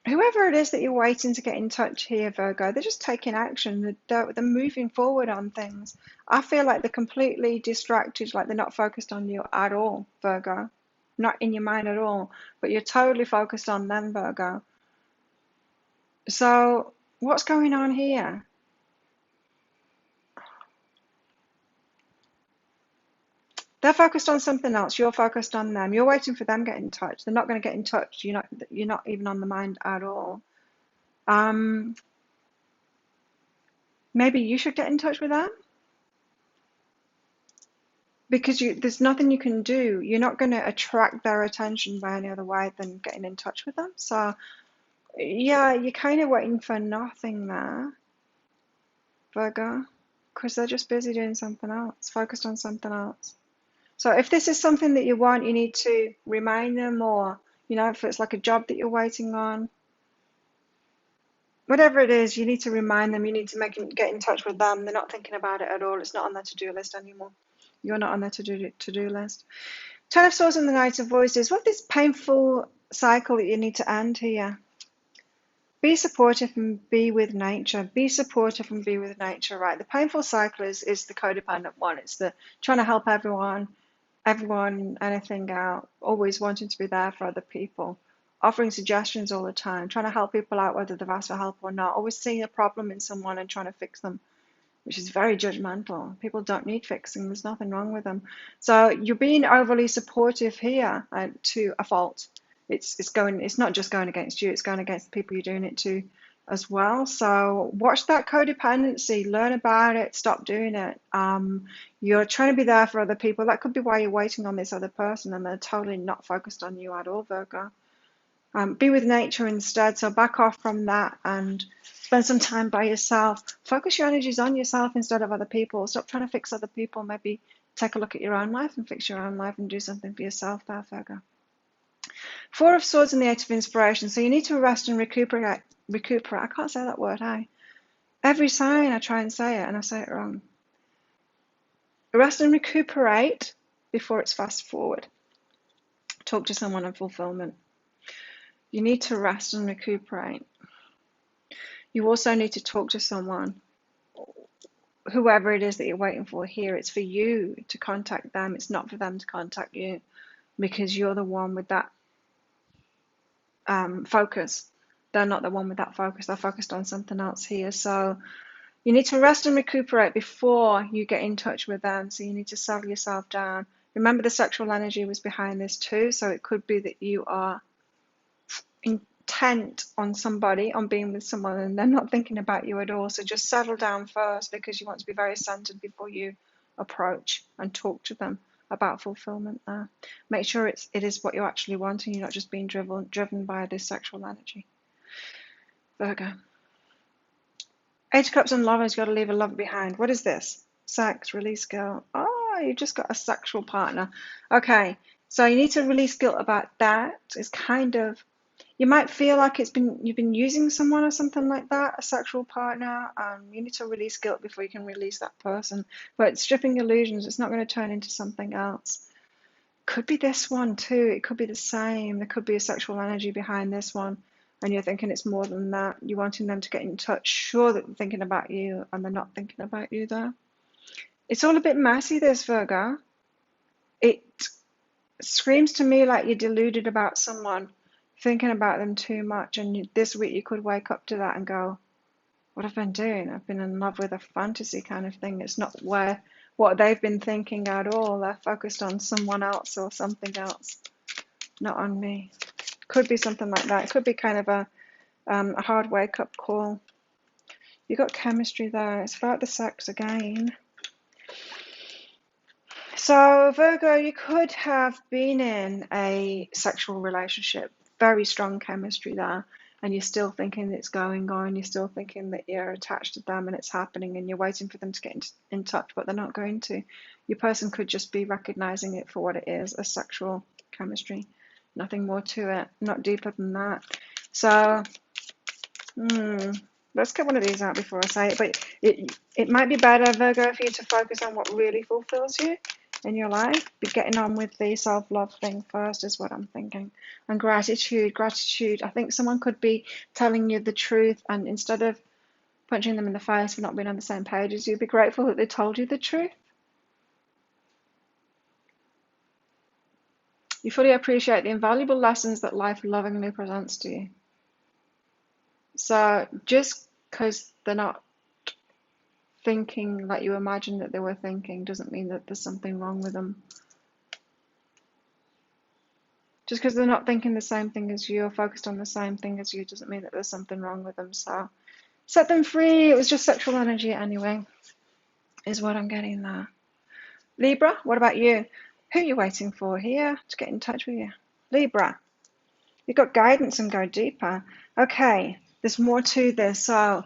Whoever it is that you're waiting to get in touch here, Virgo, they're just taking action. They're moving forward on things. I feel like they're completely distracted, like they're not focused on you at all, Virgo. Not in your mind at all, but you're totally focused on them, Virgo. So what's going on here? They're focused on something else. You're focused on them. You're waiting for them to get in touch. They're not going to get in touch. You're not even on the mind at all. Maybe you should get in touch with them because there's nothing you can do. You're not going to attract their attention by any other way than getting in touch with them. So yeah, you're kind of waiting for nothing there, Virgo, because they're just busy doing something else, focused on something else. So if this is something that you want, you need to remind them, or if it's like a job that you're waiting on, whatever it is, you need to remind them. You need to get in touch with them. They're not thinking about it at all. It's not on their to-do list anymore. You're not on their to-do list. Ten of Swords and the Knight of Voices. What this painful cycle that you need to end here? Be supportive and be with nature. Be supportive and be with nature, right? The painful cycle is the codependent one. It's the trying to help everyone, anything out, always wanting to be there for other people, offering suggestions all the time, trying to help people out whether they've asked for help or not, always seeing a problem in someone and trying to fix them, which is very judgmental. People don't need fixing. There's nothing wrong with them. So you're being overly supportive here to a fault. It's not just going against you, it's going against the people you're doing it to as well. So watch that codependency, learn about it, stop doing it. You're trying to be there for other people. That could be why you're waiting on this other person and they're totally not focused on you at all, Virgo. Be with nature instead, so back off from that and spend some time by yourself. Focus your energies on yourself instead of other people. Stop trying to fix other people. Maybe take a look at your own life and fix your own life and do something for yourself there, Virgo. Four of Swords and the Eight of Inspiration. So you need to rest and recuperate. I can't say that word, hey? Every sign I try and say it and I say it wrong. Rest and recuperate before it's fast forward. Talk to someone on fulfillment. You need to rest and recuperate. You also need to talk to someone, whoever it is that you're waiting for here. It's for you to contact them. It's not for them to contact you because you're the one with that focus. They're not the one with that focus. They're focused on something else here. So you need to rest and recuperate before you get in touch with them. So you need to settle yourself down. Remember, the sexual energy was behind this too. So it could be that you are intent on somebody, on being with someone, and they're not thinking about you at all. So just settle down first because you want to be very centered before you approach and talk to them about fulfillment there. Make sure it is what you actually want and you're not just being driven by this sexual energy. Virgo. Eight of Cups and Lovers, you've got to leave a lover behind. What is this? Sex, release guilt. Oh, you just got a sexual partner. Okay, so you need to release guilt about that. It's kind of, you might feel like you've been using someone or something like that, a sexual partner. You need to release guilt before you can release that person. But it's stripping illusions. It's not going to turn into something else. Could be this one too. It could be the same. There could be a sexual energy behind this one. And you're thinking it's more than that. You're wanting them to get in touch. Sure that they're thinking about you and they're not thinking about you there. It's all a bit messy, this, Virgo. It screams to me like you're deluded about someone, thinking about them too much. And this week you could wake up to that and go, what have I been doing? I've been in love with a fantasy kind of thing. It's not where what they've been thinking at all. They're focused on someone else or something else, not on me. Could be something like that. It could be kind of a hard wake-up call. You got chemistry there. It's about the sex again. So Virgo, you could have been in a sexual relationship, very strong chemistry there, and you're still thinking it's going on, you're still thinking that you're attached to them and it's happening, and you're waiting for them to get in touch, but they're not going to. Your person could just be recognizing it for what it is, a sexual chemistry. Nothing more to it, not deeper than that. So, let's get one of these out before I say it, but it might be better, Virgo, for you to focus on what really fulfills you in your life. Be getting on with the self-love thing first is what I'm thinking. And gratitude. I think someone could be telling you the truth, and instead of punching them in the face for not being on the same page as you, be grateful that they told you the truth. You fully appreciate the invaluable lessons that life lovingly presents to you. So just because they're not thinking like you imagined that they were thinking doesn't mean that there's something wrong with them. Just because they're not thinking the same thing as you or focused on the same thing as you doesn't mean that there's something wrong with them. So set them free. It was just sexual energy anyway, is what I'm getting there. Libra, what about you? Who are you waiting for here to get in touch with you? Libra, you've got guidance and go deeper. Okay, there's more to this. So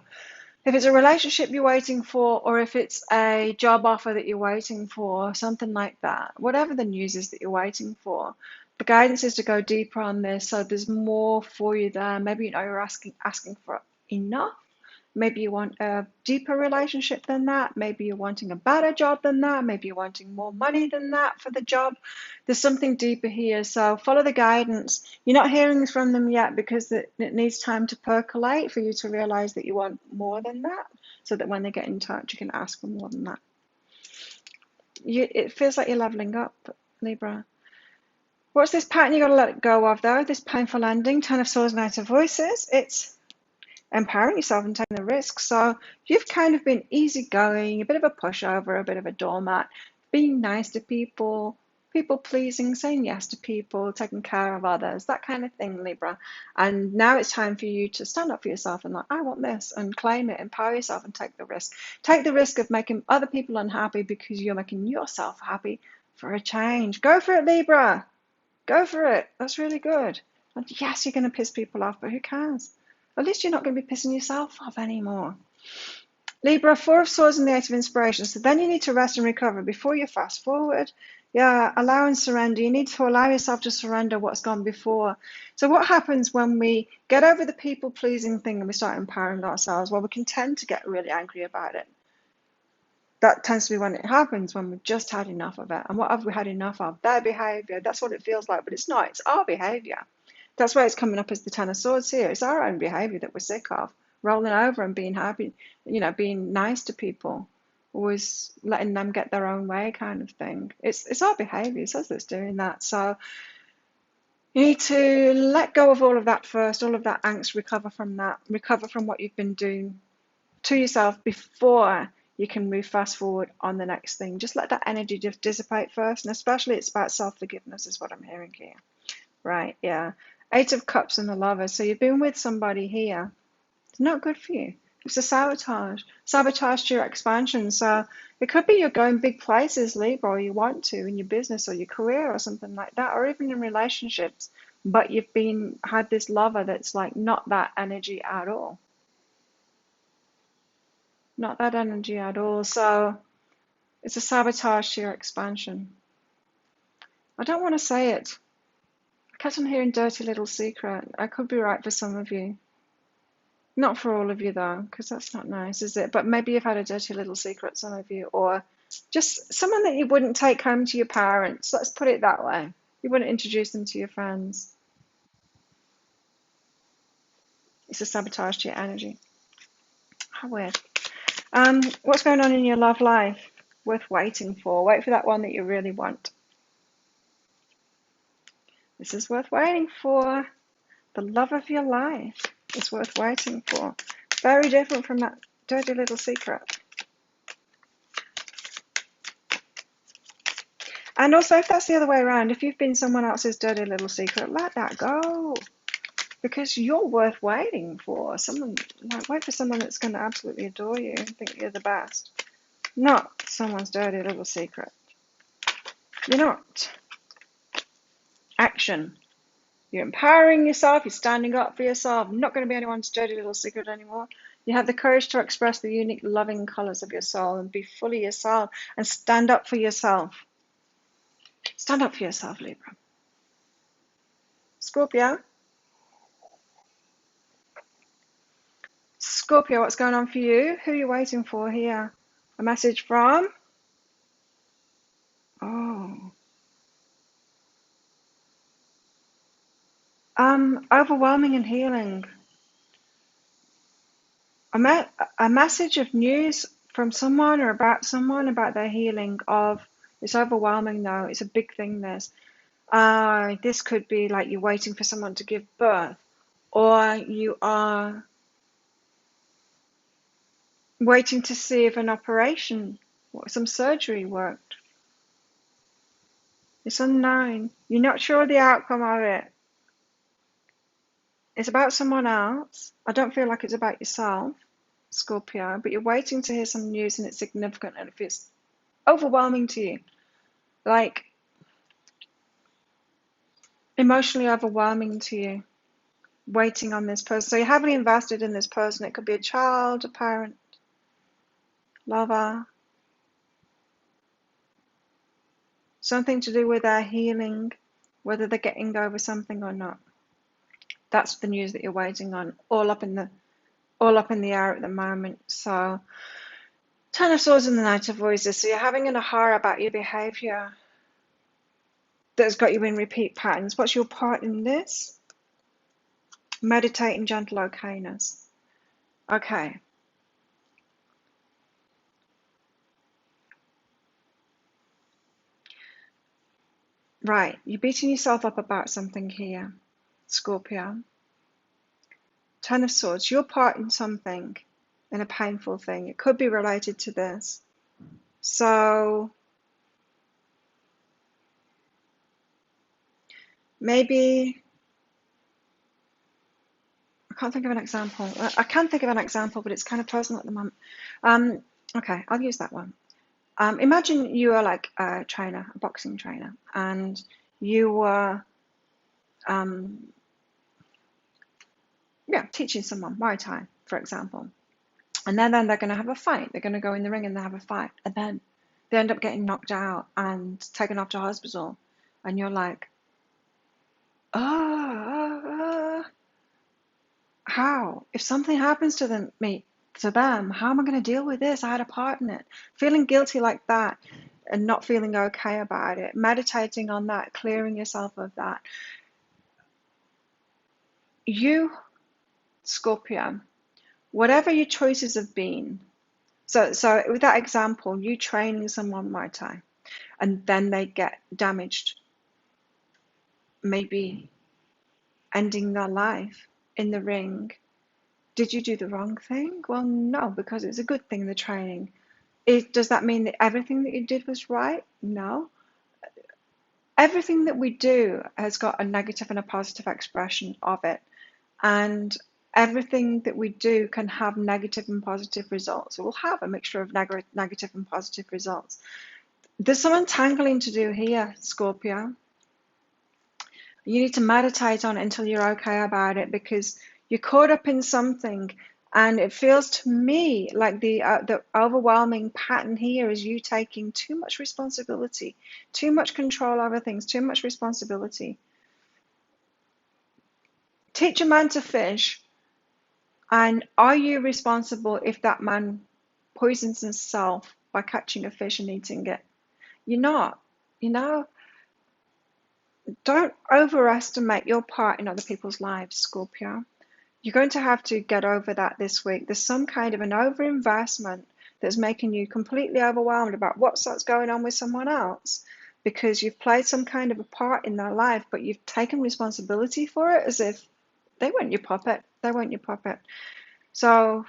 if it's a relationship you're waiting for, or if it's a job offer that you're waiting for, something like that, whatever the news is that you're waiting for, the guidance is to go deeper on this. So there's more for you there. Maybe you know you're asking for enough. Maybe you want a deeper relationship than that. Maybe you're wanting a better job than that. Maybe you're wanting more money than that for the job. There's something deeper here. So follow the guidance. You're not hearing from them yet because it needs time to percolate for you to realize that you want more than that, so that when they get in touch, you can ask for more than that. It feels like you're leveling up, Libra. What's this pattern you got to let go of, though? This painful ending, Ten of Swords, Knight of Voices. It's empowering yourself and taking the risk. So you've kind of been easygoing, a bit of a pushover, a bit of a doormat, being nice to people, people pleasing, saying yes to people, taking care of others, that kind of thing, Libra. And now it's time for you to stand up for yourself and like, I want this, and claim it, empower yourself and take the risk. Take the risk of making other people unhappy because you're making yourself happy for a change. Go for it, Libra. Go for it. That's really good. And yes, you're going to piss people off, but who cares? At least you're not going to be pissing yourself off anymore. Libra, Four of Swords and the Eight of Inspiration. So then you need to rest and recover before you fast forward. Yeah, allow and surrender. You need to allow yourself to surrender what's gone before. So what happens when we get over the people-pleasing thing and we start empowering ourselves? Well, we can tend to get really angry about it. That tends to be when it happens, when we've just had enough of it. And what have we had enough of? Their behavior. That's what it feels like, but it's not. It's our behavior. That's why it's coming up as the Ten of Swords here. It's our own behavior that we're sick of, rolling over and being happy, being nice to people, always letting them get their own way kind of thing. It's our behavior. It's us that's doing that. So you need to let go of all of that first, all of that angst, recover from that, recover from what you've been doing to yourself before you can move fast forward on the next thing. Just let that energy just dissipate first, and especially it's about self-forgiveness is what I'm hearing here. Right, yeah. Eight of Cups and the Lovers. So you've been with somebody here. It's not good for you. It's a sabotage to your expansion. So it could be you're going big places, Libra, or you want to in your business or your career or something like that, or even in relationships, but you've had this lover that's like not that energy at all. Not that energy at all. So it's a sabotage to your expansion. I don't want to say it. I kept on hearing dirty little secret. I could be right for some of you. Not for all of you though, because that's not nice, is it? But maybe you've had a dirty little secret, some of you, or just someone that you wouldn't take home to your parents. Let's put it that way. You wouldn't introduce them to your friends. It's a sabotage to your energy. How weird. What's going on in your love life? Worth waiting for. Wait for that one that you really want. This is worth waiting for. The love of your life is worth waiting for. Very different from that dirty little secret. And also, if that's the other way around, if you've been someone else's dirty little secret, let that go. Because you're worth waiting for. Someone, like, wait for someone that's going to absolutely adore you and think you're the best. Not someone's dirty little secret. You're not. Action. You're empowering yourself. You're standing up for yourself. Not going to be anyone's dirty little secret anymore. You have the courage to express the unique, loving colors of your soul and be fully yourself and stand up for yourself. Stand up for yourself, Libra. Scorpio. Scorpio, what's going on for you? Who are you waiting for here? A message from? Oh. Overwhelming and healing. A message of news from someone or about someone about their healing of, it's overwhelming though, it's a big thing this. This could be like you're waiting for someone to give birth, or you are waiting to see if an operation or some surgery worked. It's unknown. You're not sure the outcome of it. It's about someone else. I don't feel like it's about yourself, Scorpio, but you're waiting to hear some news and it's significant and it feels overwhelming to you. Like emotionally overwhelming to you, waiting on this person. So you're heavily invested in this person. It could be a child, a parent, lover, something to do with their healing, whether they're getting over something or not. That's the news that you're waiting on, all up in the air at the moment. So Ten of Swords and the Knight of Voices. So you're having an aha about your behavior that's got you in repeat patterns. What's your part in this? Meditate in gentle okayness. Okay. Right. You're beating yourself up about something here, Scorpio. Ten of Swords. Your part in something, in a painful thing. It could be related to this. So maybe, I can't think of an example. I can think of an example, but it's kind of personal at the moment. Okay, I'll use that one. Imagine you are like a trainer, a boxing trainer, and you were teaching someone Muay Thai, for example. And then they're going to have a fight. They're going to go in the ring and they have a fight. And then they end up getting knocked out and taken off to hospital. And you're like, how? If something happens to them, how am I going to deal with this? I had a part in it. Feeling guilty like that and not feeling okay about it. Meditating on that, clearing yourself of that. You, Scorpio, whatever your choices have been. So with that example, you training someone Muay Thai, and then they get damaged, maybe ending their life in the ring. Did you do the wrong thing? Well, no, because it's a good thing, the training. Does that mean that everything that you did was right? No. Everything that we do has got a negative and a positive expression of it. And everything that we do can have negative and positive results. It will have a mixture of negative and positive results. There's some untangling to do here, Scorpio. You need to meditate on it until you're okay about it, because you're caught up in something, and it feels to me like the overwhelming pattern here is you taking too much responsibility, too much control over things, too much responsibility. Teach a man to fish, and are you responsible if that man poisons himself by catching a fish and eating it? You're not. Don't overestimate your part in other people's lives, Scorpio. You're going to have to get over that this week. There's some kind of an overinvestment that's making you completely overwhelmed about what's going on with someone else, because you've played some kind of a part in their life, but you've taken responsibility for it as if they weren't your puppet. So,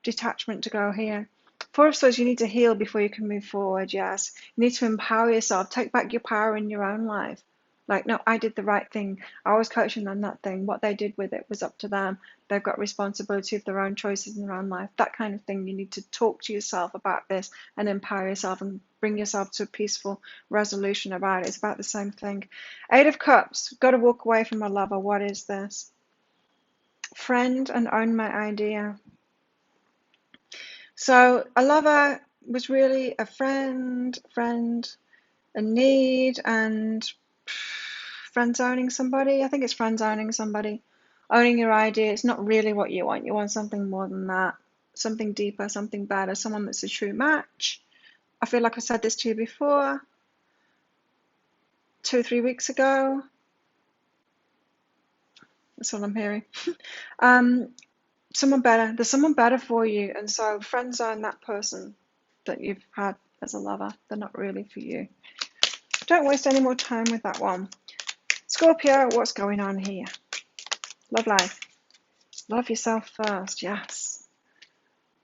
detachment to go here. Four of Swords, you need to heal before you can move forward, yes. You need to empower yourself. Take back your power in your own life. Like, no, I did the right thing. I was coaching on that thing. What they did with it was up to them. They've got responsibility of their own choices in their own life. That kind of thing. You need to talk to yourself about this and empower yourself and bring yourself to a peaceful resolution about it. It's about the same thing. Eight of Cups. Got to walk away from a lover. What is this? Friend and own my idea. So a lover was really a friend, a need, and friend zoning somebody. I think it's friend zoning somebody. Owning your idea. It's not really what you want. You want something more than that. Something deeper, something better, someone that's a true match. I feel like I said this to you before, 2 or 3 weeks ago. That's what I'm hearing. Someone better. There's someone better for you. And so friend zone that person that you've had as a lover. They're not really for you. Don't waste any more time with that one. Scorpio, what's going on here? Love life. Love yourself first. Yes.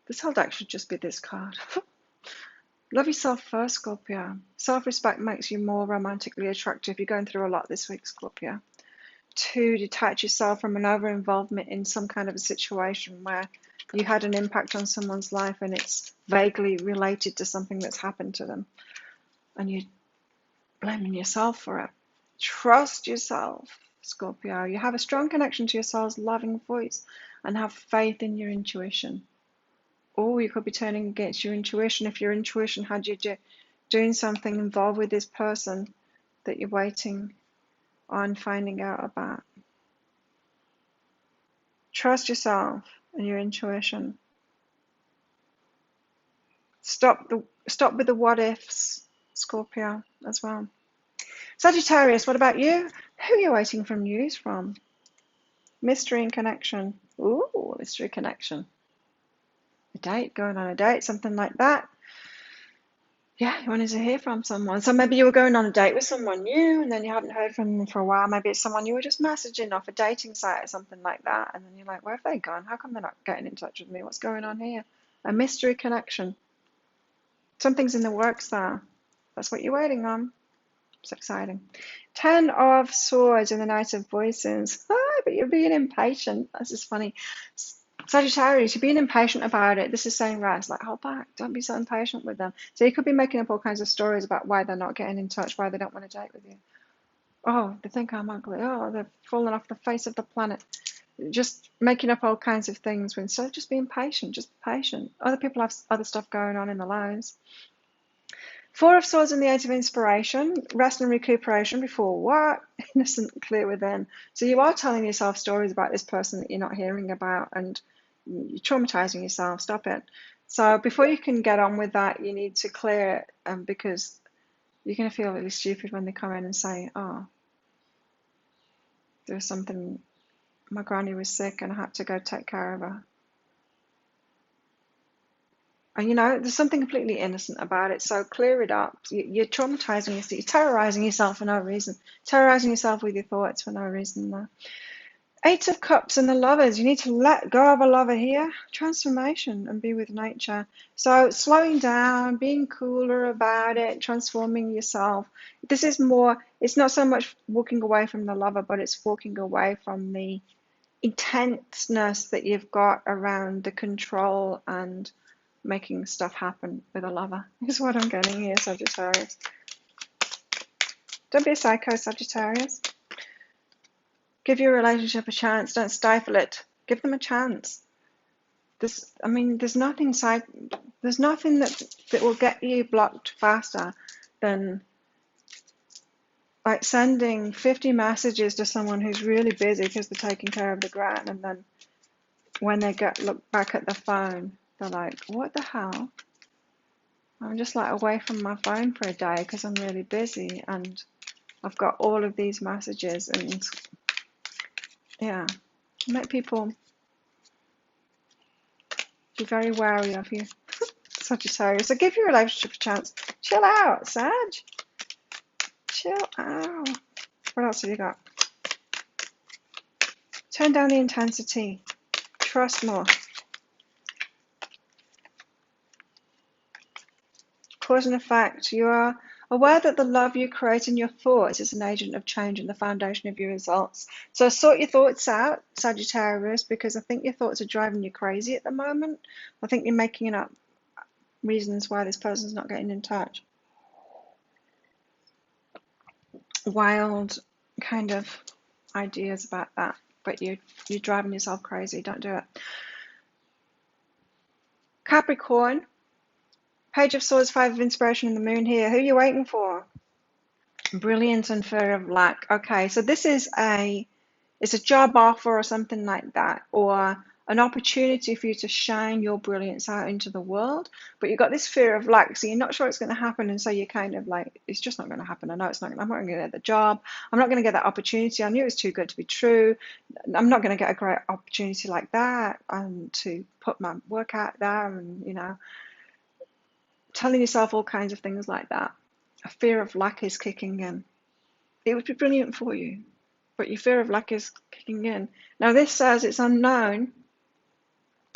This whole deck should just be this card. Love yourself first, Scorpio. Self-respect makes you more romantically attractive. You're going through a lot this week, Scorpio. 2, detach yourself from an over-involvement in some kind of a situation where you had an impact on someone's life and it's vaguely related to something that's happened to them. And you're blaming yourself for it. Trust yourself, Scorpio. You have a strong connection to your soul's loving voice and have faith in your intuition. Or you could be turning against your intuition if your intuition had you doing something involved with this person that you're waiting on finding out about. Trust yourself and your intuition. Stop with the what ifs, Scorpio, as well. Sagittarius, what about you? Who are you waiting for news from? Mystery and connection. Ooh, mystery connection. A date, going on a date, something like that. Yeah, you wanted to hear from someone. So maybe you were going on a date with someone new and then you haven't heard from them for a while. Maybe it's someone you were just messaging off a dating site or something like that. And then you're like, where have they gone? How come they're not getting in touch with me? What's going on here? A mystery connection. Something's in the works there. That's what you're waiting on. It's exciting. 10 of Swords and the Knight of Voices. But you're being impatient. This is funny. Sagittarius, you're being impatient about it. This is saying rest, like hold back, don't be so impatient with them. So you could be making up all kinds of stories about why they're not getting in touch, why they don't want to date with you. Oh, they think I'm ugly. Oh, they're falling off the face of the planet. Just making up all kinds of things. Instead of just being patient, just patient. Other people have other stuff going on in their lives. 4 of Swords and the 8 of Inspiration. Rest and recuperation before what? Innocent, clear within. So you are telling yourself stories about this person that you're not hearing about, and you're traumatizing yourself. Stop it. So before you can get on with that, you need to clear it, because you're going to feel really stupid when they come in and say, oh, there was something, my granny was sick and I had to go take care of her. And there's something completely innocent about it, so clear it up. You're traumatizing yourself, you're terrorizing yourself for no reason. Terrorizing yourself with your thoughts for no reason there. 8 of Cups and the Lovers. You need to let go of a lover here. Transformation and be with nature. So slowing down, being cooler about it, transforming yourself. This is more, it's not so much walking away from the lover, but it's walking away from the intenseness that you've got around the control and making stuff happen with a lover, is what I'm getting here, Sagittarius. Don't be a psycho, Sagittarius. Give your relationship a chance. Don't stifle it. Give them a chance. There's nothing that will get you blocked faster than like sending 50 messages to someone who's really busy because they're taking care of the gran, and then when they look back at the phone, they're like, what the hell? I'm just like away from my phone for a day because I'm really busy and I've got all of these messages, and yeah, make people be very wary of you, Sagittarius. So give your relationship a chance. Chill out, Sag. Chill out. What else have you got? Turn down the intensity. Trust more. Cause and effect. You are aware that the love you create in your thoughts is an agent of change and the foundation of your results. So sort your thoughts out, Sagittarius, because I think your thoughts are driving you crazy at the moment. I think you're making up reasons why this person's not getting in touch. Wild kind of ideas about that, but you're driving yourself crazy. Don't do it. Capricorn, Page of Swords, Five of Inspiration, and the Moon here. Who are you waiting for? Brilliance and fear of lack. Okay, so this is it's a job offer or something like that, or an opportunity for you to shine your brilliance out into the world, but you've got this fear of lack, so you're not sure it's going to happen, and so you're kind of like, it's just not going to happen. I know it's not. I'm not going to get the job. I'm not going to get that opportunity. I knew it was too good to be true. I'm not going to get a great opportunity like that, and to put my work out there, and telling yourself all kinds of things like that. A fear of lack is kicking in. It would be brilliant for you, but your fear of lack is kicking in. Now this says it's unknown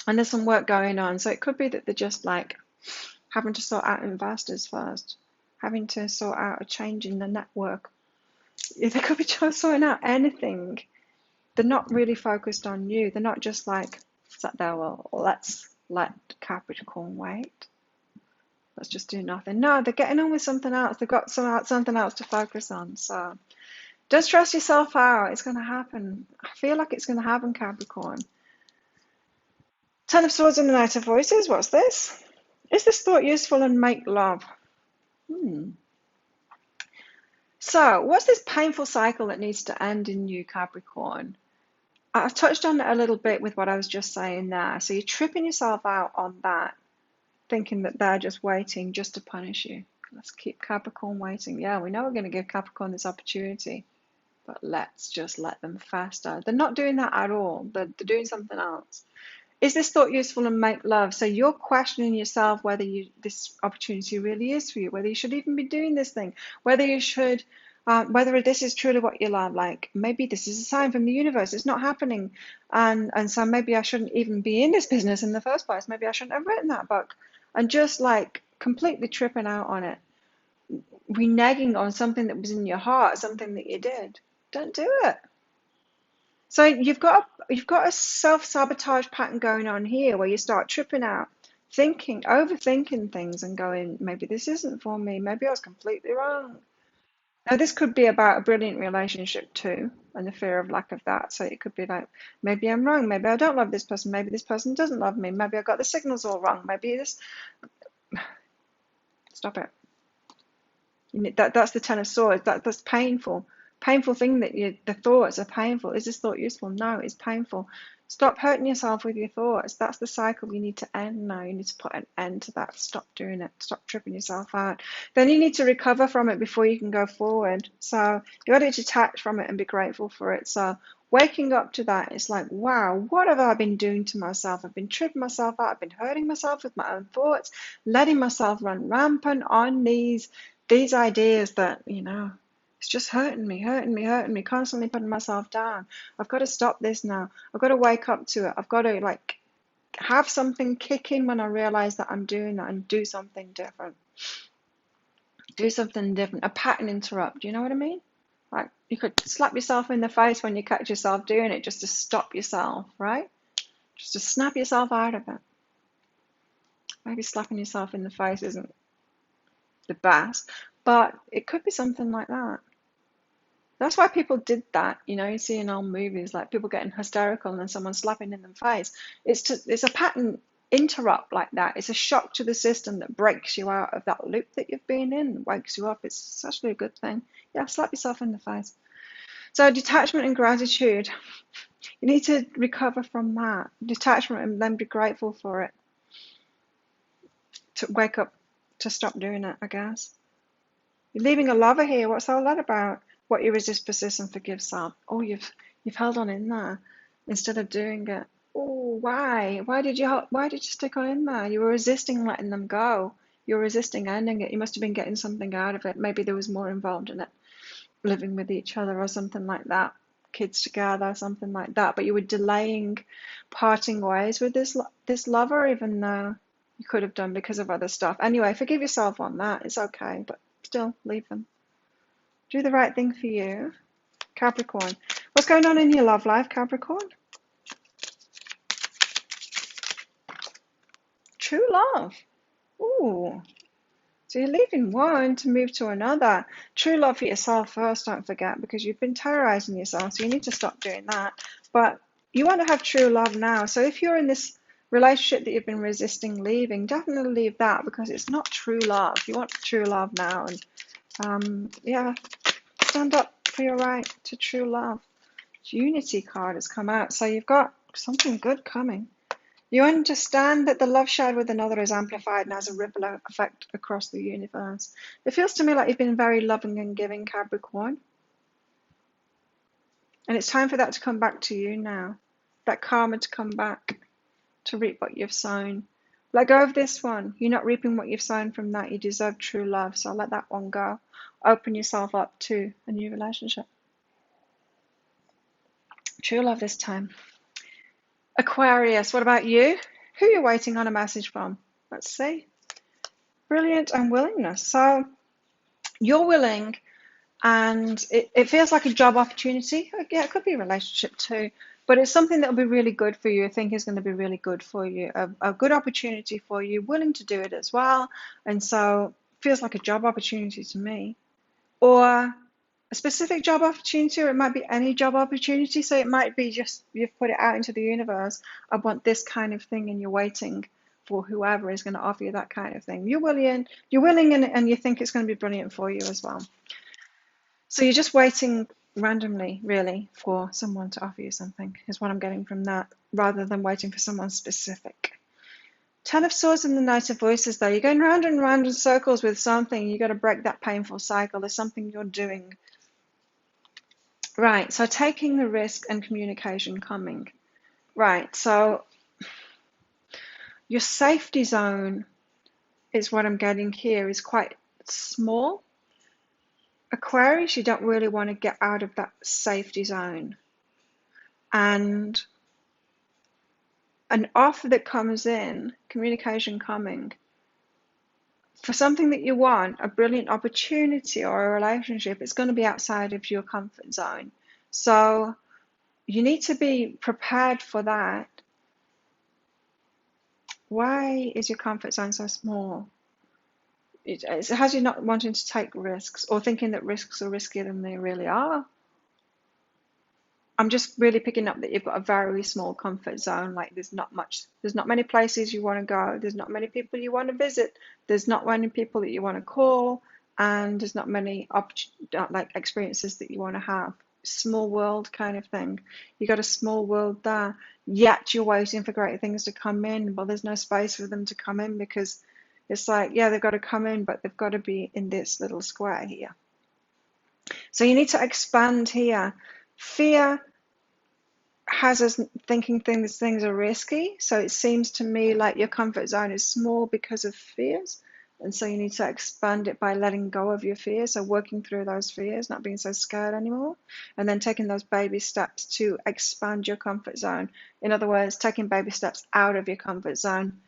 and there's some work going on. So it could be that they're just like having to sort out investors first, having to sort out a change in the network. They could be just sorting out anything. They're not really focused on you. They're not just like sat there, well, let's let Capricorn wait. Let's just do nothing. No, they're getting on with something else. They've got something else to focus on. So don't stress yourself out. It's going to happen. I feel like it's going to happen, Capricorn. Ten of Swords and the Knight of Voices. What's this? Is this thought useful and make love? So what's this painful cycle that needs to end in you, Capricorn? I've touched on it a little bit with what I was just saying there. So you're tripping yourself out on that, thinking that they're just waiting just to punish you. Let's keep Capricorn waiting. Yeah, we know we're going to give Capricorn this opportunity, but let's just let them faster. They're not doing that at all. They're doing something else. Is this thought useful and make love? So you're questioning yourself whether this opportunity really is for you, whether you should even be doing this thing, whether you should, whether this is truly what you love. Like maybe this is a sign from the universe. It's not happening, and so maybe I shouldn't even be in this business in the first place. Maybe I shouldn't have written that book, and just like completely tripping out on it, reneging on something that was in your heart, something that you did. Don't do it. So you've got a self-sabotage pattern going on here where you start tripping out, thinking, overthinking things and going, maybe this isn't for me, maybe I was completely wrong. Now this could be about a brilliant relationship too, and the fear of lack of that. So it could be like, maybe I'm wrong, maybe I don't love this person, maybe this person doesn't love me, maybe I got the signals all wrong, maybe this. Stop it. That's the Ten of Swords. That's painful. Painful thing that the thoughts are painful. Is this thought useful? No, it's painful. Stop hurting yourself with your thoughts. That's the cycle you need to end now. You need to put an end to that. Stop doing it. Stop tripping yourself out. Then you need to recover from it before you can go forward. So you got to detach from it and be grateful for it. So waking up to that, it's like, wow, what have I been doing to myself? I've been tripping myself out. I've been hurting myself with my own thoughts, letting myself run rampant on these ideas that, it's just hurting me, constantly putting myself down. I've got to stop this now. I've got to wake up to it. I've got to have something kick in when I realize that I'm doing that and do something different. Do something different. A pattern interrupt. Do you know what I mean? Like you could slap yourself in the face when you catch yourself doing it just to stop yourself, right? Just to snap yourself out of it. Maybe slapping yourself in the face isn't the best, but it could be something like that. That's why people did that, you see in old movies, like people getting hysterical and then someone slapping in the face. It's a pattern interrupt like that. It's a shock to the system that breaks you out of that loop that you've been in, wakes you up. It's actually a good thing. Yeah, slap yourself in the face. So detachment and gratitude. You need to recover from that. Detachment and then be grateful for it. To wake up, to stop doing it, I guess. You're leaving a lover here. What's all that about? What you resist, persist, and forgive self. Oh, you've held on in there instead of doing it. Oh, why? Why did you stick on in there? You were resisting letting them go. You were resisting ending it. You must have been getting something out of it. Maybe there was more involved in it, living with each other or something like that, kids together, something like that. But you were delaying parting ways with this lover, even though you could have done because of other stuff. Anyway, forgive yourself on that. It's okay, but still leave them. Do the right thing for you. Capricorn. What's going on in your love life, Capricorn? True love. Ooh. So you're leaving one to move to another. True love for yourself first, don't forget, because you've been terrorizing yourself, so you need to stop doing that. But you want to have true love now. So if you're in this relationship that you've been resisting leaving, definitely leave that, because it's not true love. You want true love now. And yeah, stand up for your right to true love. Unity card has come out, so you've got something good coming. You understand that the love shared with another is amplified and has a ripple effect across the universe. It feels to me like you've been very loving and giving, Capricorn. And it's time for that to come back to you now. That karma to come back to reap what you've sown. Let go of this one. You're not reaping what you've sown from that. You deserve true love. So let that one go. Open yourself up to a new relationship. True love this time. Aquarius, what about you? Who are you waiting on a message from? Let's see. Brilliant and willingness. So you're willing, and it feels like a job opportunity. Yeah, it could be a relationship too, but it's something that will be really good for you. I think is going to be really good for you. A good opportunity for you, willing to do it as well. And so it feels like a job opportunity to me. Or a specific job opportunity, or it might be any job opportunity. So it might be just you've put it out into the universe. I want this kind of thing, and you're waiting for whoever is going to offer you that kind of thing. You're willing, and you think it's going to be brilliant for you as well. So you're just waiting randomly, really, for someone to offer you something, is what I'm getting from that, rather than waiting for someone specific. Ten of Swords and the Knight of Voices, though. You're going round and round in circles with something. You've got to break that painful cycle. There's something you're doing. Right, so taking the risk and communication coming. Right, so your safety zone is what I'm getting here, is quite small. Aquarius, you don't really want to get out of that safety zone. And an offer that comes in, communication coming, for something that you want, a brilliant opportunity or a relationship, it's going to be outside of your comfort zone. So you need to be prepared for that. Why is your comfort zone so small? It has you not wanting to take risks, or thinking that risks are riskier than they really are. I'm just really picking up that you've got a very small comfort zone. Like there's not many places you want to go. There's not many people you want to visit. There's not many people that you want to call, and there's not many experiences that you want to have. Small world kind of thing. You got a small world there, yet you're waiting for great things to come in, but there's no space for them to come in, because it's like, yeah, they've got to come in, but they've got to be in this little square here. So you need to expand here. Fear has us thinking things are risky. So it seems to me like your comfort zone is small because of fears. And so you need to expand it by letting go of your fears. So working through those fears, not being so scared anymore. And then taking those baby steps to expand your comfort zone. In other words, taking baby steps out of your comfort zone,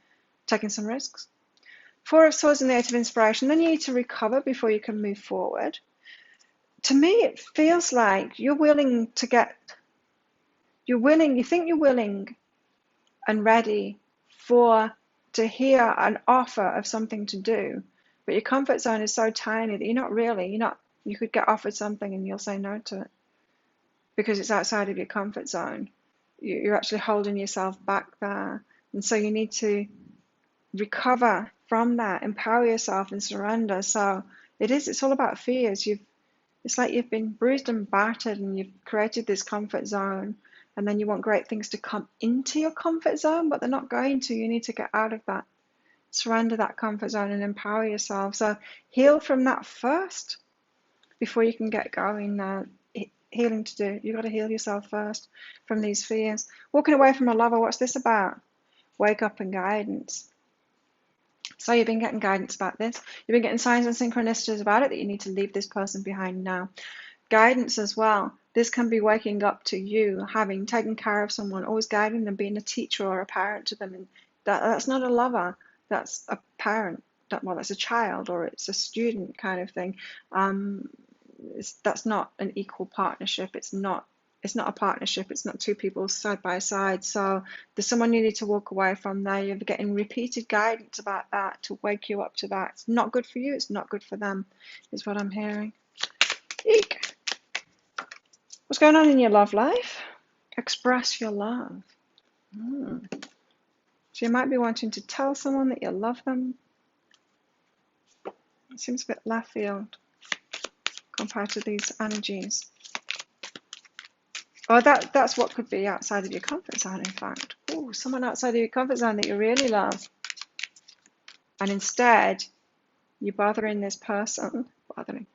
taking some risks. Four of Swords and the Eight of Inspiration. Then you need to recover before you can move forward. To me, it feels like you're willing to get... you think you're willing and ready to hear an offer of something to do, but your comfort zone is so tiny that you could get offered something and you'll say no to it because it's outside of your comfort zone. You're actually holding yourself back there. And so you need to recover from that, empower yourself and surrender. So it's all about fears. It's like you've been bruised and battered, and you've created this comfort zone. And then you want great things to come into your comfort zone, but they're not going to. You need to get out of that. Surrender that comfort zone and empower yourself. So heal from that first before you can get going. Healing to do. You've got to heal yourself first from these fears. Walking away from a lover, what's this about? Wake up and guidance. So you've been getting guidance about this. You've been getting signs and synchronicities about it, that you need to leave this person behind now. Guidance as well. This can be waking up to you, having taken care of someone, always guiding them, being a teacher or a parent to them. And that's not a lover. that's a parent, that's a child, or it's a student kind of thing. That's not an equal partnership. It's not a partnership. It's not two people side by side. So there's someone you need to walk away from there. You're getting repeated guidance about that to wake you up to that. It's not good for you. It's not good for them, is what I'm hearing. Eek. What's going on in your love life? Express your love. So you might be wanting to tell someone that you love them. It seems a bit left field compared to these energies. Oh, that's what could be outside of your comfort zone, in fact. Oh, someone outside of your comfort zone that you really love. And instead, you're bothering this person.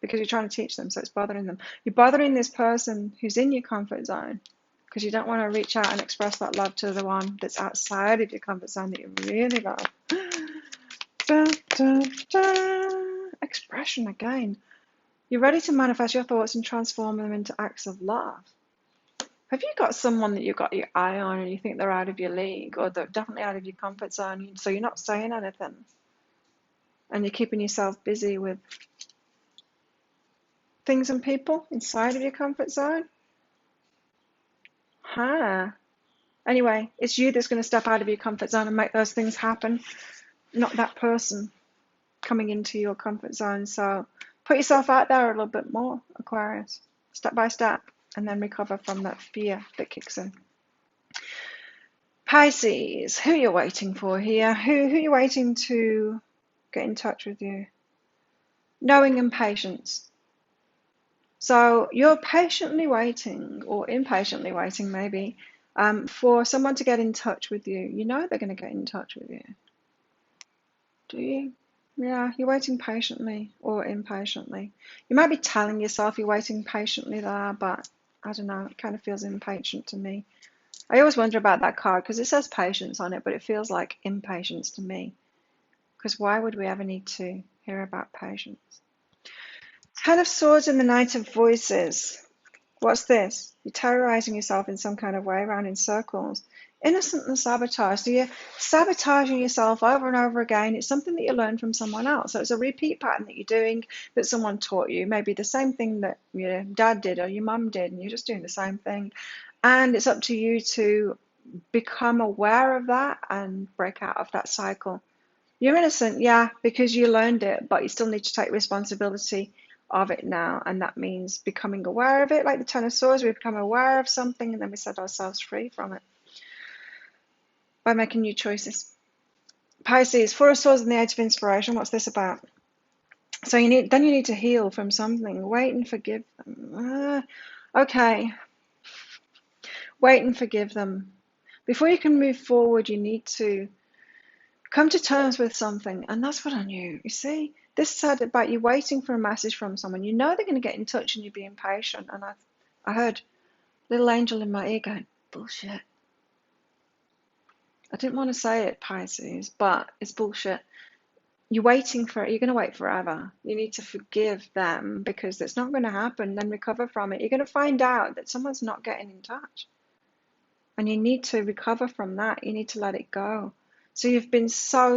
Because you're trying to teach them, so it's bothering them. You're bothering this person who's in your comfort zone because you don't want to reach out and express that love to the one that's outside of your comfort zone that you really love. Da, da, da. Expression again. You're ready to manifest your thoughts and transform them into acts of love. Have you got someone that you've got your eye on and you think they're out of your league, or they're definitely out of your comfort zone, so you're not saying anything and you're keeping yourself busy with things and people inside of your comfort zone? Anyway, it's you that's going to step out of your comfort zone and make those things happen, not that person coming into your comfort zone. So put yourself out there a little bit more, Aquarius, step by step, and then recover from that fear that kicks in. Pisces, who you're waiting for here? Who you're waiting to get in touch with you? Knowing and patience. So you're patiently waiting, or impatiently waiting maybe, for someone to get in touch with you. You know they're going to get in touch with you. Do you? Yeah, you're waiting patiently or impatiently. You might be telling yourself you're waiting patiently there, but I don't know, it kind of feels impatient to me. I always wonder about that card because it says patience on it, but it feels like impatience to me. Because why would we ever need to hear about patience? Ten of Swords and the Knight of Voices. What's this? You're terrorizing yourself in some kind of way, around in circles. Innocent and sabotage. So you're sabotaging yourself over and over again. It's something that you learned from someone else. So it's a repeat pattern that you're doing that someone taught you. Maybe the same thing that your dad did or your mum did, and you're just doing the same thing. And it's up to you to become aware of that and break out of that cycle. You're innocent, yeah, because you learned it, but you still need to take responsibility of it now, and that means becoming aware of it. Like the Ten of Swords, we become aware of something and then we set ourselves free from it by making new choices. Pisces, Four of Swords and the Age of Inspiration. What's this about? So you need to heal from something. Wait and forgive them. Okay. Wait and forgive them. Before you can move forward, you need to come to terms with something, and that's what I knew. You see, this said about you waiting for a message from someone. You know they're going to get in touch and you're being patient. And I heard little angel in my ear going, bullshit. I didn't want to say it, Pisces, but it's bullshit. You're waiting for it. You're going to wait forever. You need to forgive them because it's not going to happen. Then recover from it. You're going to find out that someone's not getting in touch. And you need to recover from that. You need to let it go. So you've been so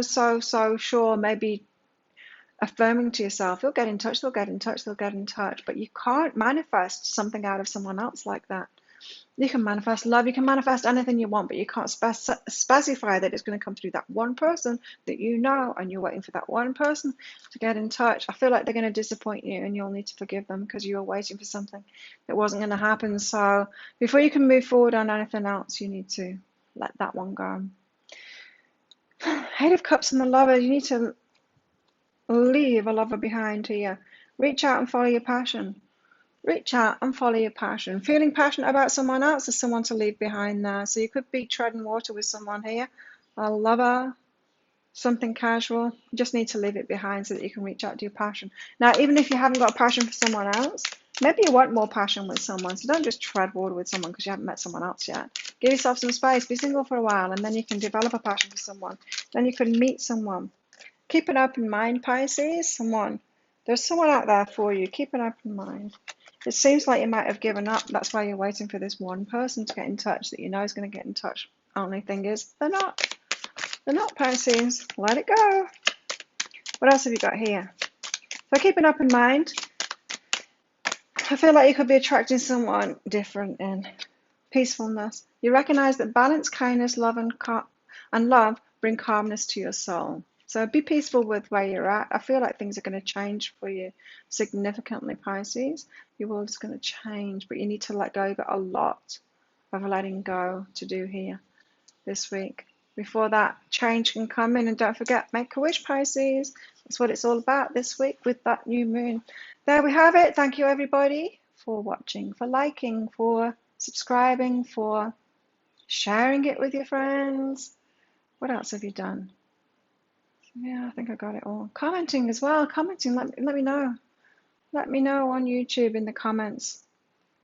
sure, maybe affirming to yourself, they'll get in touch, they'll get in touch, they'll get in touch. But you can't manifest something out of someone else like that. You can manifest love, you can manifest anything you want, but you can't specify that it's going to come through that one person that you know, and you're waiting for that one person to get in touch. I feel like they're going to disappoint you, and you'll need to forgive them because you were waiting for something that wasn't going to happen. So before you can move forward on anything else, you need to let that one go. Eight of Cups and the Lover. You need to leave a lover behind here. Reach out and follow your passion. Reach out and follow your passion. Feeling passionate about someone else is someone to leave behind there. So you could be treading water with someone here. A lover, something casual. You just need to leave it behind so that you can reach out to your passion. Now, even if you haven't got passion for someone else, maybe you want more passion with someone. So don't just tread water with someone because you haven't met someone else yet. Give yourself some space. Be single for a while, and then you can develop a passion for someone. Then you can meet someone. Keep an open mind, Pisces. There's someone out there for you. Keep an open mind. It seems like you might have given up. That's why you're waiting for this one person to get in touch that you know is going to get in touch. Only thing is, they're not. They're not, Pisces. Let it go. What else have you got here? So keep an open mind. I feel like you could be attracting someone different in peacefulness. You recognize that balance, kindness, love, and love bring calmness to your soul. So be peaceful with where you're at. I feel like things are going to change for you significantly, Pisces. Your world's going to change, but you need to let go. You've got a lot of letting go to do here this week before that change can come in. And don't forget, make a wish, Pisces. That's what it's all about this week with that new moon. There we have it. Thank you, everybody, for watching, for liking, for subscribing, for sharing it with your friends. What else have you done? Yeah, I think I got it all. Commenting as well. Commenting, let me know. Let me know on YouTube in the comments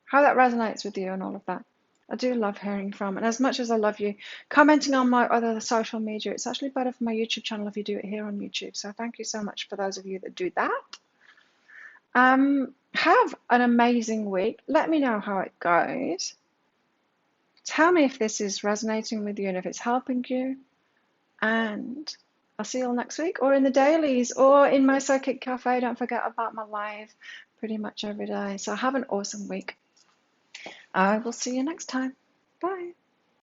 how that resonates with you and all of that. I do love hearing from, and as much as I love you commenting on my other social media, it's actually better for my YouTube channel if you do it here on YouTube. So thank you so much for those of you that do that. Have an amazing week. Let me know how it goes. Tell me if this is resonating with you and if it's helping you. And I'll see you all next week, or in the dailies, or in my Psychic Cafe. Don't forget about my live pretty much every day. So have an awesome week. I will see you next time.